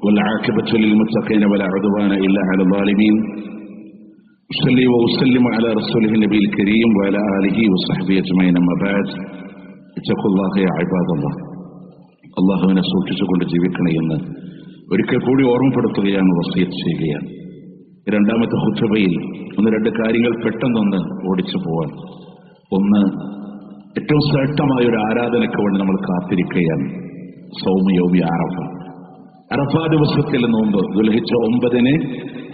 A: والعاقبة للمتقين ولا عدوان إلا على الظالمين. أصلي وأسلم على رسوله النبي الكريم وعلى آله وصحبه أجمعين. أما بعد اتقوا الله يا عباد الله. അള്ളാഹുവിനെ സൂക്ഷിച്ചുകൊണ്ട് ജീവിക്കണമെന്ന് ഒരിക്കൽ കൂടി ഓർമ്മപ്പെടുത്തുകയാണ്, വസിയത്ത് ചെയ്യുകയാണ്. രണ്ടാമത്തെ ഖുത്ബയിൽ രണ്ട് കാര്യങ്ങൾ പെട്ടെന്നൊന്ന് ഓടിച്ചു പോവാൻ. ഒന്ന്, ഏറ്റവും ശ്രേഷ്ഠമായ ഒരു ആരാധനയ്ക്ക് വേണ്ടി നമ്മൾ കാത്തിരിക്കുകയാണ്. സൗമയോമി അറഫ. അറഫ ദിവസത്തിൽ നോമ്പ്, ദുൽഹിജ്ജ 9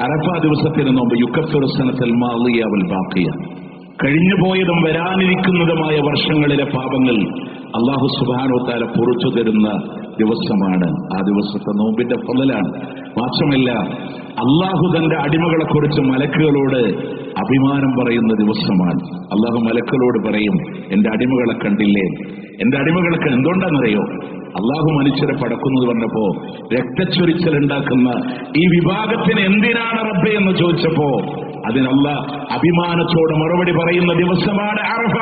A: അറഫ ദിവസത്തിൽ നോമ്പ്. യുക്കഫിറു സനത്തൽ മാളിയ വൽ ബാഖിയ. കഴിഞ്ഞുപോയതും വരാനിരിക്കുന്നതുമായ വർഷങ്ങളിലെ പാപങ്ങൾ അല്ലാഹു സുബ്ഹാനഹു വ തആല പുറത്തു തരുന്ന ദിവസമാണ്. ആ ദിവസത്തെ നോമ്പിന്റെ ഫളലാണ്. മാത്രമല്ല, അള്ളാഹു തന്റെ അടിമകളെ കുറിച്ച് മലക്കുകളോട് അഭിമാനം പറയുന്ന ദിവസമാണ്. അള്ളാഹു മലക്കുകളോട് പറയും, എന്റെ അടിമകളെ കണ്ടില്ലേ, എന്റെ അടിമകളൊക്കെ എന്തുകൊണ്ടാണെന്നറിയോ? അള്ളാഹു മനുഷ്യരെ പടക്കുന്നത് പറഞ്ഞപ്പോ രക്തച്ചൊരിച്ചൽ ഉണ്ടാക്കുന്ന ഈ വിഭാഗത്തിന് എന്തിനാണ് റബ്ബേ എന്ന് ചോദിച്ചപ്പോ അതിനല്ല അഭിമാനത്തോടെ മറുപടി പറയുന്ന ദിവസമാണ് അറഫ.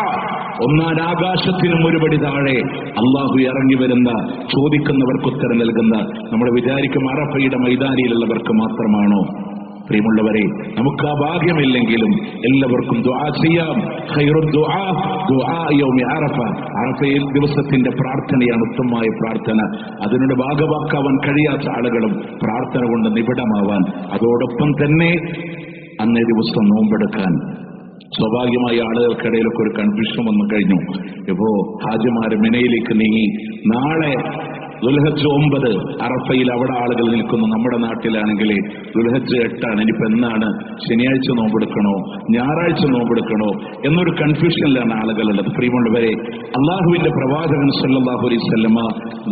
A: ഒന്നാം ആകാശത്തിനും ഒരുപടി താഴെ അള്ളാഹു ഇറങ്ങി വരുന്ന, ചോദിക്കുന്നവർക്ക് ഉത്തരം നൽകുന്ന. നമ്മൾ വിചാരിക്കും അറഫയുടെ മൈതാനിയിലുള്ളവർക്ക് മാത്രമാണോ? പ്രിയമുള്ളവരെ, നമുക്ക് ആ ഭാഗ്യമില്ലെങ്കിലും എല്ലാവർക്കും ദുആ ചെയ്യാം. ഖൈറു ദുആ ദുആ യൗമി അറഫ. അറഫയിൽ ദിവസത്തിന്റെ പ്രാർത്ഥനയാണ് ഉത്തമമായ പ്രാർത്ഥന. അതിനോട് ഭാഗവാക്കാവാൻ കഴിയാത്ത ആളുകളും പ്രാർത്ഥന കൊണ്ട് നിബിഡമാവാൻ, അതോടൊപ്പം തന്നെ അന്നേ ദിവസം നോമ്പെടുക്കാൻ. സ്വാഭാവികമായ ആളുകൾക്കിടയിലൊക്കെ ഒരു കൺഫ്യൂഷൻ വന്നു കഴിഞ്ഞു. ഇപ്പോ ഹാജിമാര് മിനയിലേക്ക് നീങ്ങി. നാളെ ദുൽഹജ്ജ് 9 അറഫയിൽ അവിടെ ആളുകൾ നിൽക്കുന്നു. നമ്മുടെ നാട്ടിലാണെങ്കിൽ ദുൽഹജ്ജ് 8 ഇനിയിപ്പോ എന്നാണ്? ശനിയാഴ്ച നോമ്പെടുക്കണോ, ഞായറാഴ്ച നോമ്പെടുക്കണോ എന്നൊരു കൺഫ്യൂഷനിലാണ് ആളുകളുള്ളത്. പ്രിയമുള്ളവരെ, അള്ളാഹുവിന്റെ പ്രവാചകൻ സല്ലല്ലാഹു അലൈഹി വസല്ലമ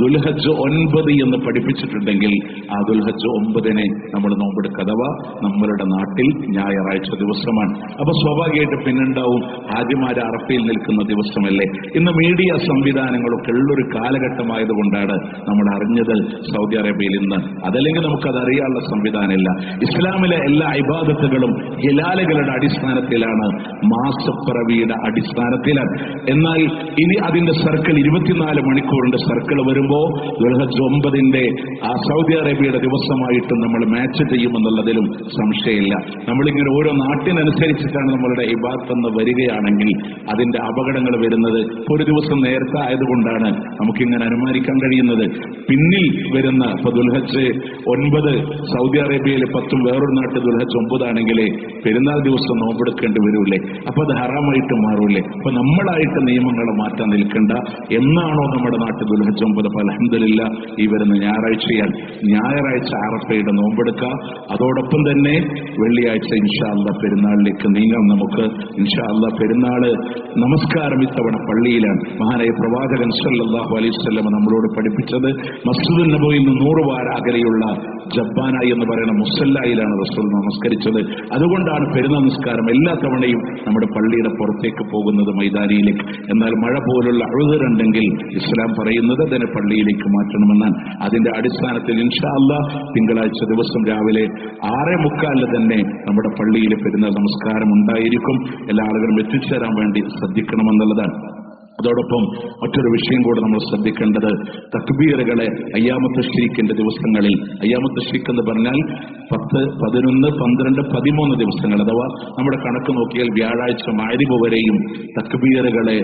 A: ദുൽഹജ്ജ് 9 എന്ന് പഠിപ്പിച്ചിട്ടുണ്ടെങ്കിൽ ആ ദുൽഹജ്ജ് 9 നമ്മൾ നോമ്പെടുക്കുക. അഥവാ നമ്മളുടെ നാട്ടിൽ ഞായറാഴ്ച ദിവസമാണ്. അപ്പൊ സ്വാഭാവികമായിട്ട് പിന്നുണ്ടാവും ഹാജിമാര് അറഫയിൽ നിൽക്കുന്ന ദിവസമല്ലേ. ഇന്ന് മീഡിയ സംവിധാനങ്ങളൊക്കെ ഉള്ളൊരു കാലഘട്ടമായതുകൊണ്ടാണ് നമ്മൾ അറിഞ്ഞത് സൗദി അറേബ്യയിൽ ഇന്ന്. അതല്ലെങ്കിൽ നമുക്കത് അറിയാനുള്ള സംവിധാനമില്ല. ഇസ്ലാമിലെ എല്ലാ ഇബാദത്തുകളും ഹിലാലുകളുടെ അടിസ്ഥാനത്തിലാണ്, മാസപ്പിറവിയുടെ അടിസ്ഥാനത്തിലാണ്. എന്നാൽ ഇനി അതിന്റെ സർക്കിൾ 24 മണിക്കൂറിന്റെ സർക്കിൾ വരുമ്പോ ദുൽഹജ്ജ് 9 ആ സൗദി അറേബ്യയുടെ ദിവസമായിട്ട് നമ്മൾ മാച്ച് ചെയ്യുമെന്നുള്ളതിലും സംശയമില്ല. നമ്മളിങ്ങനെ ഓരോ നാട്ടിനനുസരിച്ചിട്ടാണ് നമ്മളുടെ ഇബാദത്ത് എന്ന് വരികയാണെങ്കിൽ അതിന്റെ അപകടങ്ങൾ വരുന്നത് ഒരു ദിവസം നേരത്തെ ആയതുകൊണ്ടാണ് നമുക്കിങ്ങനെ അനുമാനിക്കാൻ കഴിയുന്നത്. പിന്നിൽ വരുന്ന ഇപ്പൊ ദുൽഹജ്ജ് 9 സൗദി അറേബ്യയിലെ 10 വേറൊരു നാട്ടിൽ ദുൽഹജ്ജ് 9 ആണെങ്കിൽ പെരുന്നാൾ ദിവസം നോമ്പെടുക്കേണ്ടി വരൂലേ? അപ്പൊ അത് ഹറാമായിട്ട് മാറൂലേ? അപ്പൊ നമ്മളായിട്ട് നിയമങ്ങളെ മാറ്റാൻ നിൽക്കേണ്ട. എന്നാണോ നമ്മുടെ നാട്ടിൽ ദുൽഹജ്ജ് 9? അപ്പൊ അൽഹംദുലില്ലാ ഈ വരുന്ന ഞായറാഴ്ച അറഫയുടെ നോമ്പെടുക്കുക. അതോടൊപ്പം തന്നെ വെള്ളിയാഴ്ച ഇൻഷാ അല്ലാഹ് പെരുന്നാളിലേക്ക് നീങ്ങാം. നമുക്ക് ഇൻഷാ അല്ലാഹ് പെരുന്നാള് നമസ്കാരം ഇത്തവണ പള്ളിയിലാണ്. മഹാനായ പ്രവാചകൻ സല്ലല്ലാഹു അലൈഹി വസല്ലം നമ്മളോട് പഠിപ്പിച്ചത് മസ്ജിദുൻ നബവിയിൽ നിന്ന് 100 വാര അകലെയുള്ള ജബ്ബാന എന്ന് പറയുന്ന മുസല്ലയിലാണ് റസൂൽ നമസ്കരിച്ചത്. അതുകൊണ്ടാണ് പെരുന്നാൾ നിസ്കാരം എല്ലാ തവണയും നമ്മുടെ പള്ളിയുടെ പുറത്തേക്ക് പോകുന്നത്, മൈതാനിയിലേക്ക്. എന്നാൽ മഴ പോലുള്ള ഉദ്ഹറുണ്ടെങ്കിൽ ഇസ്ലാം പറയുന്നത് അതിനെ പള്ളിയിലേക്ക് മാറ്റണമെന്നാണ്. അതിന്റെ അടിസ്ഥാനത്തിൽ ഇൻഷാ അല്ലാഹ് തിങ്കളാഴ്ച ദിവസം രാവിലെ 6:45 തന്നെ നമ്മുടെ പള്ളിയിൽ പെരുന്നാൾ നമസ്കാരം ഉണ്ടായിരിക്കും. എല്ലാ ആളുകളും എത്തിച്ചേരാൻ വേണ്ടി ശ്രദ്ധിക്കണമെന്നുള്ളതാണ്. അതോടൊപ്പം മറ്റൊരു വിഷയം കൂടെ നമ്മൾ ശ്രദ്ധിക്കേണ്ടത്, തക്ബീറുകളെ അയ്യാമത്ത് തശ്രീഖിന്റെ ദിവസങ്ങളിൽ, അയ്യാമത്ത് തശ്രീഖ് എന്ന് പറഞ്ഞാൽ 10, 11, 12, 13 ദിവസങ്ങൾ, അഥവാ നമ്മുടെ കണക്ക് നോക്കിയാൽ വ്യാഴാഴ്ച മഗ്‌രിബ് വരെയും തക്ബീറുകളെ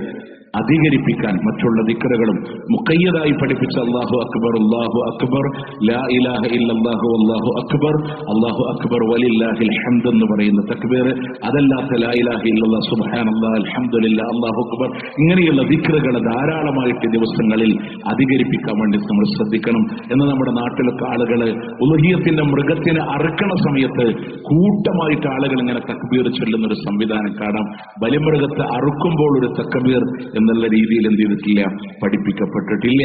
A: അധികരിപ്പിക്കാൻ മറ്റുള്ള ദിക്റുകളും മുഖയ്യദായി പഠിപ്പിച്ച അല്ലാഹു അക്ബർ, അല്ലാഹു അക്ബർ, ലാ ഇലാഹ ഇല്ലല്ലാഹു അല്ലാഹു അക്ബർ, അല്ലാഹു അക്ബർ വലില്ലാഹിൽ ഹംദ് എന്ന് പറയുന്ന തക്ബീർ, അതല്ലാത്ത ലാ ഇലാഹ ഇല്ലല്ലാഹ് സുബ്ഹാനല്ലാഹ് അൽഹംദുലില്ലാഹ് അല്ലാഹു അക്ബർ, ഇങ്ങനെയുള്ള ദിക്റുകൾ ധാരാളമായിട്ട് ദിവസങ്ങളിൽ അധികരിപ്പിക്കാൻ വേണ്ടി നമ്മൾ ശ്രദ്ധിക്കണം. എന്ന് നമ്മുടെ നാട്ടിലൊക്കെ ആളുകൾ ഉളുഹിയത്തിന്റെ മൃഗത്തിനെ അറുക്കണ സമയത്ത് കൂട്ടമായിട്ട് ആളുകൾ ഇങ്ങനെ തക്ബീർ ചൊല്ലുന്ന ഒരു സംവിധാനം കാണാം. ബലിമൃഗത്തെ അറുക്കുമ്പോൾ ഒരു തക്ബീർ എന്നുള്ള രീതിയിൽ എന്ത് ചെയ്തിട്ടില്ല, പഠിപ്പിക്കപ്പെട്ടിട്ടില്ല.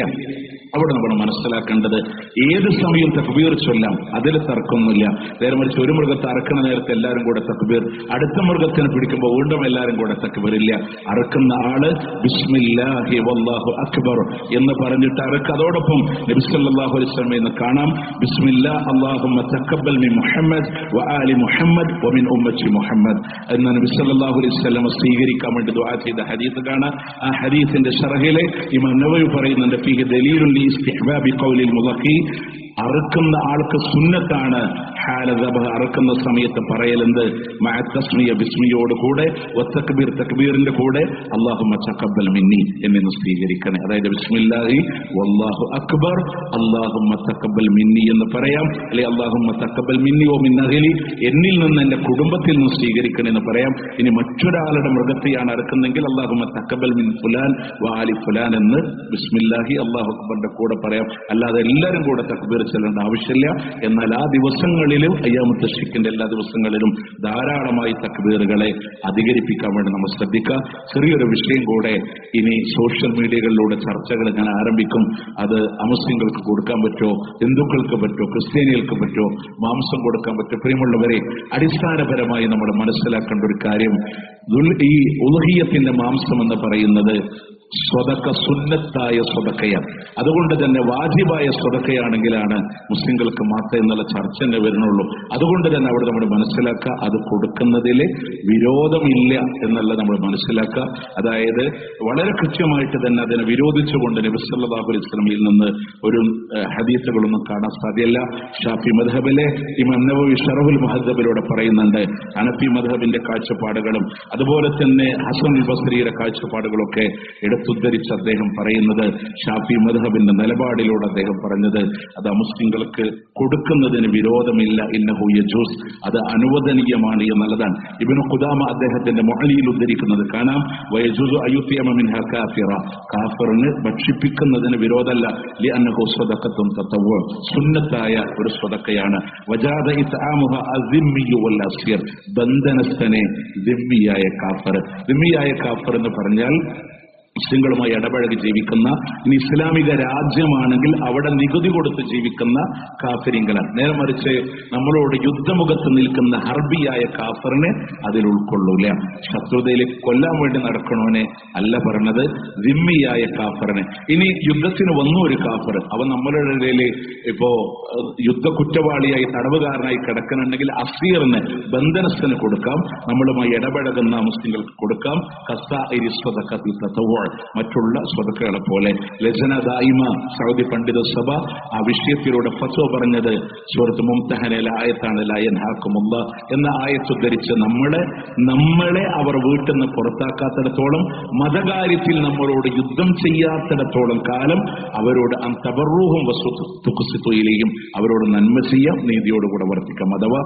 A: അവിടെ നമ്മൾ മനസ്സിലാക്കേണ്ടത് ഏത് സമയം തക്ബീർ ചൊല്ലാം, അതിൽ തർക്കമൊന്നുമില്ല. നേരെ മറിച്ച് ഒരു മൃഗത്തെ അറക്കണ നേരത്തെ എല്ലാവരും കൂടെ തക്ബീർ, അടുത്ത മൃഗത്തിനെ പിടിക്കുമ്പോൾ വീണ്ടും എല്ലാവരും കൂടെ തക്ബീർ ഇല്ല. അറക്കുന്ന ആള് ബിസ്മില്ലാഹി വല്ലാഹു അക്ബർ എന്ന് പറഞ്ഞിട്ട് അറക്കുക. അതോടൊപ്പം നബി സല്ലല്ലാഹു അലൈഹി വസല്ലം എന്ന് കാണാം, ബിസ്മില്ലാഹ് അല്ലാഹുമ്മ തഖബ്ബൽ മിൻ മുഹമ്മദ് വ ആലി മുഹമ്മദ് വ മിൻ ഉമ്മത്തി മുഹമ്മദ് എന്ന് നബി സല്ലല്ലാഹു അലൈഹി വസല്ലം സ്വീകരിക്കാൻ വേണ്ടി ദുആ ചെയ്ത ഹദീസ് കാണാം. ആ ഹദീസിന്റെ ശറഹിലെ ഇമാം നവവി പറയുന്നുണ്ട്, ഫീഹി ദലീലുൻ ലി ഇസ്തിഹ്ബാബി ഖൗലിൽ മുളഖി, അറുക്കുന്ന ആൾക്ക് സുന്നത്താണ് ഹാലദബ അറുക്കുന്ന സമയത്ത് പറയലെന്ത് മഅത്തസ്മിയ ബിസ്മിയോട് കൂടെ വത്തക്ബീർ തക്ബീറിന്റെ കൂടെ അല്ലാഹുമ്മ തഖബ്ബൽ മിന്നി എന്ന് സ്വീകരിക്കണേ. അതായത് ബിസ്മില്ലാഹി വല്ലാഹു അക്ബർ അല്ലാഹുമ്മ തഖബ്ബൽ മിന്നി എന്ന് പറയാം, അല്ലെ അല്ലാഹുമ്മ തഖബ്ബൽ മിന്നി വ മിൻ അഹ്ലി, എന്നിൽ നിന്ന് എന്റെ കുടുംബത്തിൽ നിന്ന് സ്വീകരിക്കണേ എന്ന് പറയാം. ഇനി മറ്റൊരാളുടെ മൃഗത്തെയാണ് അറുക്കുന്നെങ്കിൽ അല്ലാഹുമ്മ തഖബ്ബൽ മിൻ ഫുലാൻ വ ആലി ഫുലാൻ എന്ന് ബിസ്മില്ലാഹി അല്ലാഹു അക്ബറിന്റെ കൂടെ പറയാം. അല്ലാതെ എല്ലാവരും കൂടെ തക്ബീർ ചെല്ലേണ്ട ആവശ്യമില്ല. എന്നാൽ ആ ദിവസങ്ങളിലും അയ്യാമുത്ത് തശ്രീഖിന്റെ എല്ലാ ദിവസങ്ങളിലും ധാരാളമായി തക്ബീറുകളെ അധികരിപ്പിക്കാൻ വേണ്ടി നമ്മൾ ശ്രദ്ധിക്കുക. ചെറിയൊരു വിഷയം കൂടെ ഇനി സോഷ്യൽ മീഡിയകളിലൂടെ ചർച്ചകൾ ഞാൻ ആരംഭിക്കും. അത് അമുസ്ലിങ്ങൾക്ക് കൊടുക്കാൻ പറ്റുമോ, ഹിന്ദുക്കൾക്ക് പറ്റുമോ, ക്രിസ്ത്യാനികൾക്ക് പറ്റുമോ, മാംസം കൊടുക്കാൻ പറ്റുമോ? പ്രിയമുള്ളവരെ, അടിസ്ഥാനപരമായി നമ്മൾ മനസ്സിലാക്കേണ്ട ഒരു കാര്യം, ഈ ഉളുഹിയ്യത്തിന്റെ മാംസം എന്ന് പറയുന്നത് സ്വതക്ക സുന്നത്തായ സ്വതക്കയാണ്. അതുകൊണ്ട് തന്നെ വാജിബായ സ്വതക്കയാണെങ്കിലാണ് മുസ്ലിങ്ങൾക്ക് മാത്രം എന്നുള്ള ചർച്ച തന്നെ വരുന്നുള്ളൂ. അതുകൊണ്ട് തന്നെ അവിടെ നമ്മൾ മനസ്സിലാക്കുക, അത് കൊടുക്കുന്നതിൽ വിരോധമില്ല എന്നുള്ളത് നമ്മൾ മനസ്സിലാക്കുക. അതായത് വളരെ കൃത്യമായിട്ട് തന്നെ അതിനെ വിരോധിച്ചുകൊണ്ട് നബി സല്ലല്ലാഹു അലൈഹി വസല്ലമയിൽ നിന്ന് ഒരു ഹദീസുകളൊന്നും കാണാൻ സാധ്യമല്ല. ഷാഫി മദ്ഹബിലെ ഇമാം നവവി ശറഹുൽ മുഹദ്ദബിലൂടെ പറയുന്നുണ്ട് ഹനഫി മദ്ഹബിന്റെ കാഴ്ചപ്പാടുകളും അതുപോലെ തന്നെ ഹസൻ അൽ ബസ്രിയുടെ കാഴ്ചപ്പാടുകളൊക്കെ എടുത്തുദ്ധരിച്ച് അദ്ദേഹം പറയുന്നത്, ഷാഫി മദ്ഹബിന്റെ നിലപാടിലൂടെ അദ്ദേഹം പറഞ്ഞത് അത് മുസ്ലിങ്ങൾക്ക് കൊടുക്കുന്നതിന് വിരോധമില്ല, ഇന്നഹു യജൂസ്, അത് അനുവദനീയമാണ് എന്നുള്ളതാണ്. ഇബ്നു ഖുദാമ അദ്ദേഹത്തിന്റെ മുഅ്ലിയിൽ ഉദ്ധരിക്കുന്നത് കാണാം, വയജൂസു അയുത്തിയമ മിൻഹാ കാഫിറ, കാഫിറിന് ഭക്ഷിപ്പിക്കുന്നതിന് വിരോധമല്ല, ലിഅന്നഹു സ്വദഖത്തുൻ തതവ്വു, സുന്നത്തായ ഒരു സ്വദഖയാണ്. വജാദ ഇത്ആമുഹ അസിമ്മിയു വൽ അസ്യർ, ബന്ധനസ്ഥനെ ദിമ്മിയായ കാഫിർ. ദിമ്മിയായ കാഫിർ എന്ന് പറഞ്ഞാൽ മുസ്ലിങ്ങളുമായി ഇടപഴകി ജീവിക്കുന്ന, ഇനി ഇസ്ലാമിക രാജ്യമാണെങ്കിൽ അവിടെ നികുതി കൊടുത്ത് ജീവിക്കുന്ന കാഫിരിങ്ങളാണ്. നേരെ മറിച്ച് നമ്മളോട് യുദ്ധമുഖത്ത് നിൽക്കുന്ന ഹർബിയായ കാഫറിനെ അതിൽ ഉൾക്കൊള്ളൂല. ശത്രുതയിലേക്ക് കൊല്ലാൻ വേണ്ടി നടക്കണോനെ അല്ല പറഞ്ഞത്, ദിമ്മിയായ കാഫറിനെ. ഇനി യുദ്ധത്തിന് വന്നു ഒരു കാഫർ, അവൻ നമ്മളുടെ ഇടയിൽ ഇപ്പോ യുദ്ധ കുറ്റവാളിയായി തടവുകാരനായി കിടക്കുന്നുണ്ടെങ്കിൽ അസീറിന്, ബന്ധനസ്ഥന് കൊടുക്കാം, നമ്മളുമായി ഇടപഴകുന്ന മുസ്ലിങ്ങൾക്ക് കൊടുക്കാം. മറ്റുള്ള സ്വതക്കകളെ പോലെ. ലജന ദായിമ സൗദി പണ്ഡിത സഭ ആ വിഷയത്തിലൂടെ ഫത്വ പറഞ്ഞത് സൂറത്ത് മുംതഹനയിലെ ആയത്താണ്, ലാ യൻഹാകുമുല്ലാ എന്ന ആയത്ത് ഉദ്ധരിച്ച് നമ്മളെ അവർ വീട്ടിൽ നിന്ന് പുറത്താക്കാത്തിടത്തോളം, മതകാര്യത്തിൽ നമ്മളോട് യുദ്ധം ചെയ്യാത്തിടത്തോളം കാലം അവരോട് അന്തബറൂഹും വസുത്തുഖ്സിതുയിലെയും, അവരോട് നന്മ ചെയ്യാം, നീതിയോടുകൂടെ വർത്തിക്കാം. അഥവാ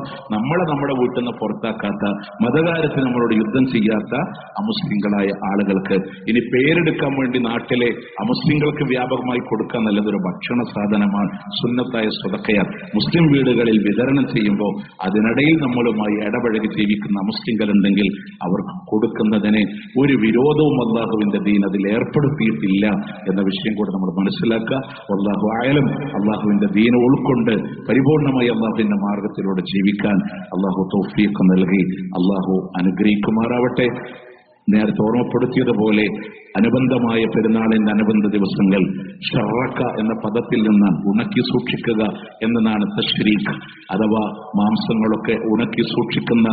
A: നമ്മുടെ വീട്ടിൽ നിന്ന് പുറത്താക്കാത്ത, മതകാര്യത്തിൽ നമ്മളോട് യുദ്ധം ചെയ്യാത്ത അമുസ്ലിങ്ങളായ ആളുകൾക്ക് ഇനി പേരെടുക്കാൻ വേണ്ടി നാട്ടിലെ അമുസ്ലിങ്ങൾക്ക് വ്യാപകമായി കൊടുക്കാൻ നല്ലതൊരു ഭക്ഷണ സാധനമാണ്, സുന്നത്തായ സ്വതക്കയാണ്. മുസ്ലിം വീടുകളിൽ വിതരണം ചെയ്യുമ്പോൾ അതിനിടയിൽ നമ്മളുമായി ഇടപഴകി ജീവിക്കുന്ന മുസ്ലിങ്ങളുണ്ടെങ്കിൽ അവർക്ക് കൊടുക്കുന്നതിന് ഒരു വിരോധവും അല്ലാഹുവിന്റെ ദീൻ അതിൽ ഏർപ്പെടുത്തിയിട്ടില്ല എന്ന വിഷയം കൂടെ നമ്മൾ മനസ്സിലാക്കുക. അല്ലാഹു ആയാലും അല്ലാഹുവിന്റെ ദീൻ ഉൾക്കൊണ്ട് പരിപൂർണമായി അല്ലാഹുവിന്റെ മാർഗത്തിലൂടെ ജീവിക്കാൻ അല്ലാഹു തൗഫീഖ് നൽകി അല്ലാഹു അനുഗ്രഹിക്കുമാറാവട്ടെ. നേരത്തെ ഓർമ്മപ്പെടുത്തിയതുപോലെ അനുബന്ധമായ പെരുന്നാളിന്റെ അനുബന്ധ ദിവസങ്ങൾ ഷറക്ക എന്ന പദത്തിൽ നിന്ന് ഉണക്കി സൂക്ഷിക്കുക എന്നതാണ് തശ്രീഖ്, അഥവാ മാംസങ്ങളൊക്കെ ഉണക്കി സൂക്ഷിക്കുന്ന.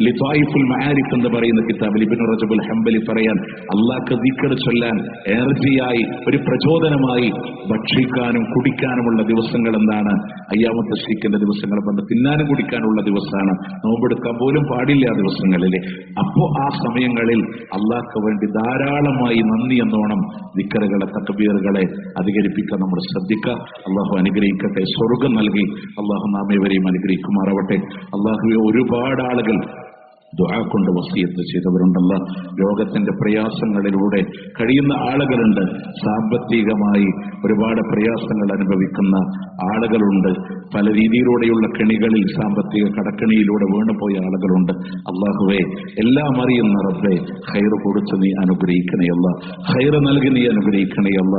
A: ലിതായിഫുൽ മആരിഫ് എന്ന് പറയുന്ന കിതാബിൽ ഇബ്നു റജബുൽ ഹംബലി പറയാൻ, അല്ലാഹ്ക്ക് ദിക്ർ ചൊല്ലാൻ എനർജിയായി, ഒരു പ്രചോദനമായി ഭക്ഷിക്കാനും കുടിക്കാനുമുള്ള ദിവസങ്ങൾ എന്താണ്? അയ്യാമുത്ത് തശ്രീഖിന്റെ ദിവസങ്ങൾ. തിന്നാനും കുടിക്കാനുള്ള ദിവസമാണ്, നോമ്പെടുക്കാൻ പോലും പാടില്ല ആ ദിവസങ്ങളിലെ. അപ്പോ ആ സമയങ്ങളിൽ അല്ലാഹ്ക്ക് വേണ്ടി ധാരാളമായി നന്ദി എന്നോണം ദിക്റുകളെ, തക്ബീറുകളെ അധികരിപ്പിക്കാൻ നമ്മൾ ശ്രദ്ധിക്കുക. അള്ളാഹു അനുഗ്രഹിക്കട്ടെ, സ്വർഗം നൽകി അള്ളാഹു നാം ഇവരെയും അനുഗ്രഹിക്കുമാറാവട്ടെ. അള്ളാഹുവെ, ഒരുപാട് ആളുകൾ ദുആ കൊണ്ട് വസിയത്ത് ചെയ്തവരുണ്ടല്ല, രോഗത്തിന്റെ പ്രയാസങ്ങളിലൂടെ കഴിയുന്ന ആളുകളുണ്ട്, സാമ്പത്തികമായി ഒരുപാട് പ്രയാസങ്ങൾ അനുഭവിക്കുന്ന ആളുകളുണ്ട്, പല രീതിയിലൂടെയുള്ള കെണികളിൽ, സാമ്പത്തിക കടക്കെണിയിലൂടെ വീണുപോയ ആളുകളുണ്ട്. അള്ളാഹുവേ, എല്ലാം അറിയുന്ന റബ്ബേ, ഖൈറ് കൊടുത്ത് നീ അനുഗ്രഹിക്കണേയല്ല, ഖൈറ് നൽകി നീ അനുഗ്രഹിക്കണേയല്ല.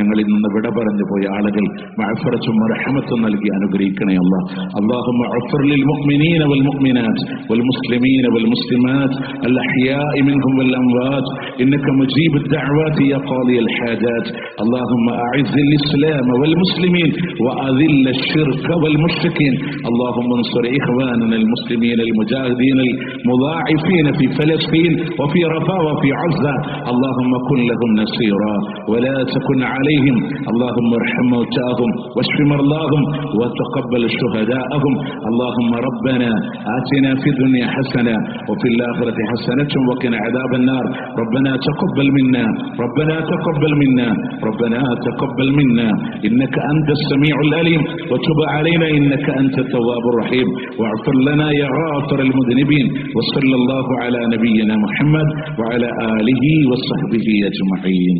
A: ഞങ്ങളിൽ നിന്ന് വിട പറഞ്ഞു പോയ ആളുകൾ മഅഫറത്തും റഹ്മത്തും നൽകി അനുഗ്രഹിക്കണേയല്ല. അല്ലാഹുമ്മ അഗ്ഫിർ ലിൽ മുഅ്മിനീന വൽ മുഅ്മിനാത്ത് വൽ മുസ്ലിമീന والمسلمات الأحياء منهم والأموات إنك مجيب الدعوات يا قاضي الحاجات. اللهم أعز الإسلام والمسلمين وأذل الشرك والمشركين. اللهم انصر إخواننا المسلمين المجاهدين المضاعفين في فلسطين وفي رفاه وفي عزة. اللهم كن لهم نصيرا ولا تكن عليهم. اللهم ارحم موتاهم واشف مرضاهم وتقبل شهداءهم. اللهم ربنا آتنا في الدنيا حسنة وفي الآخرة حسنة وقنا عذاب النار. ربنا تقبل منا ربنا تقبل منا ربنا تقبل منا إنك أنت السميع العليم وتب علينا إنك أنت التواب الرحيم واغفر لنا يا غافر المذنبين. وصلى الله على نبينا محمد وعلى آله وصحبه أجمعين.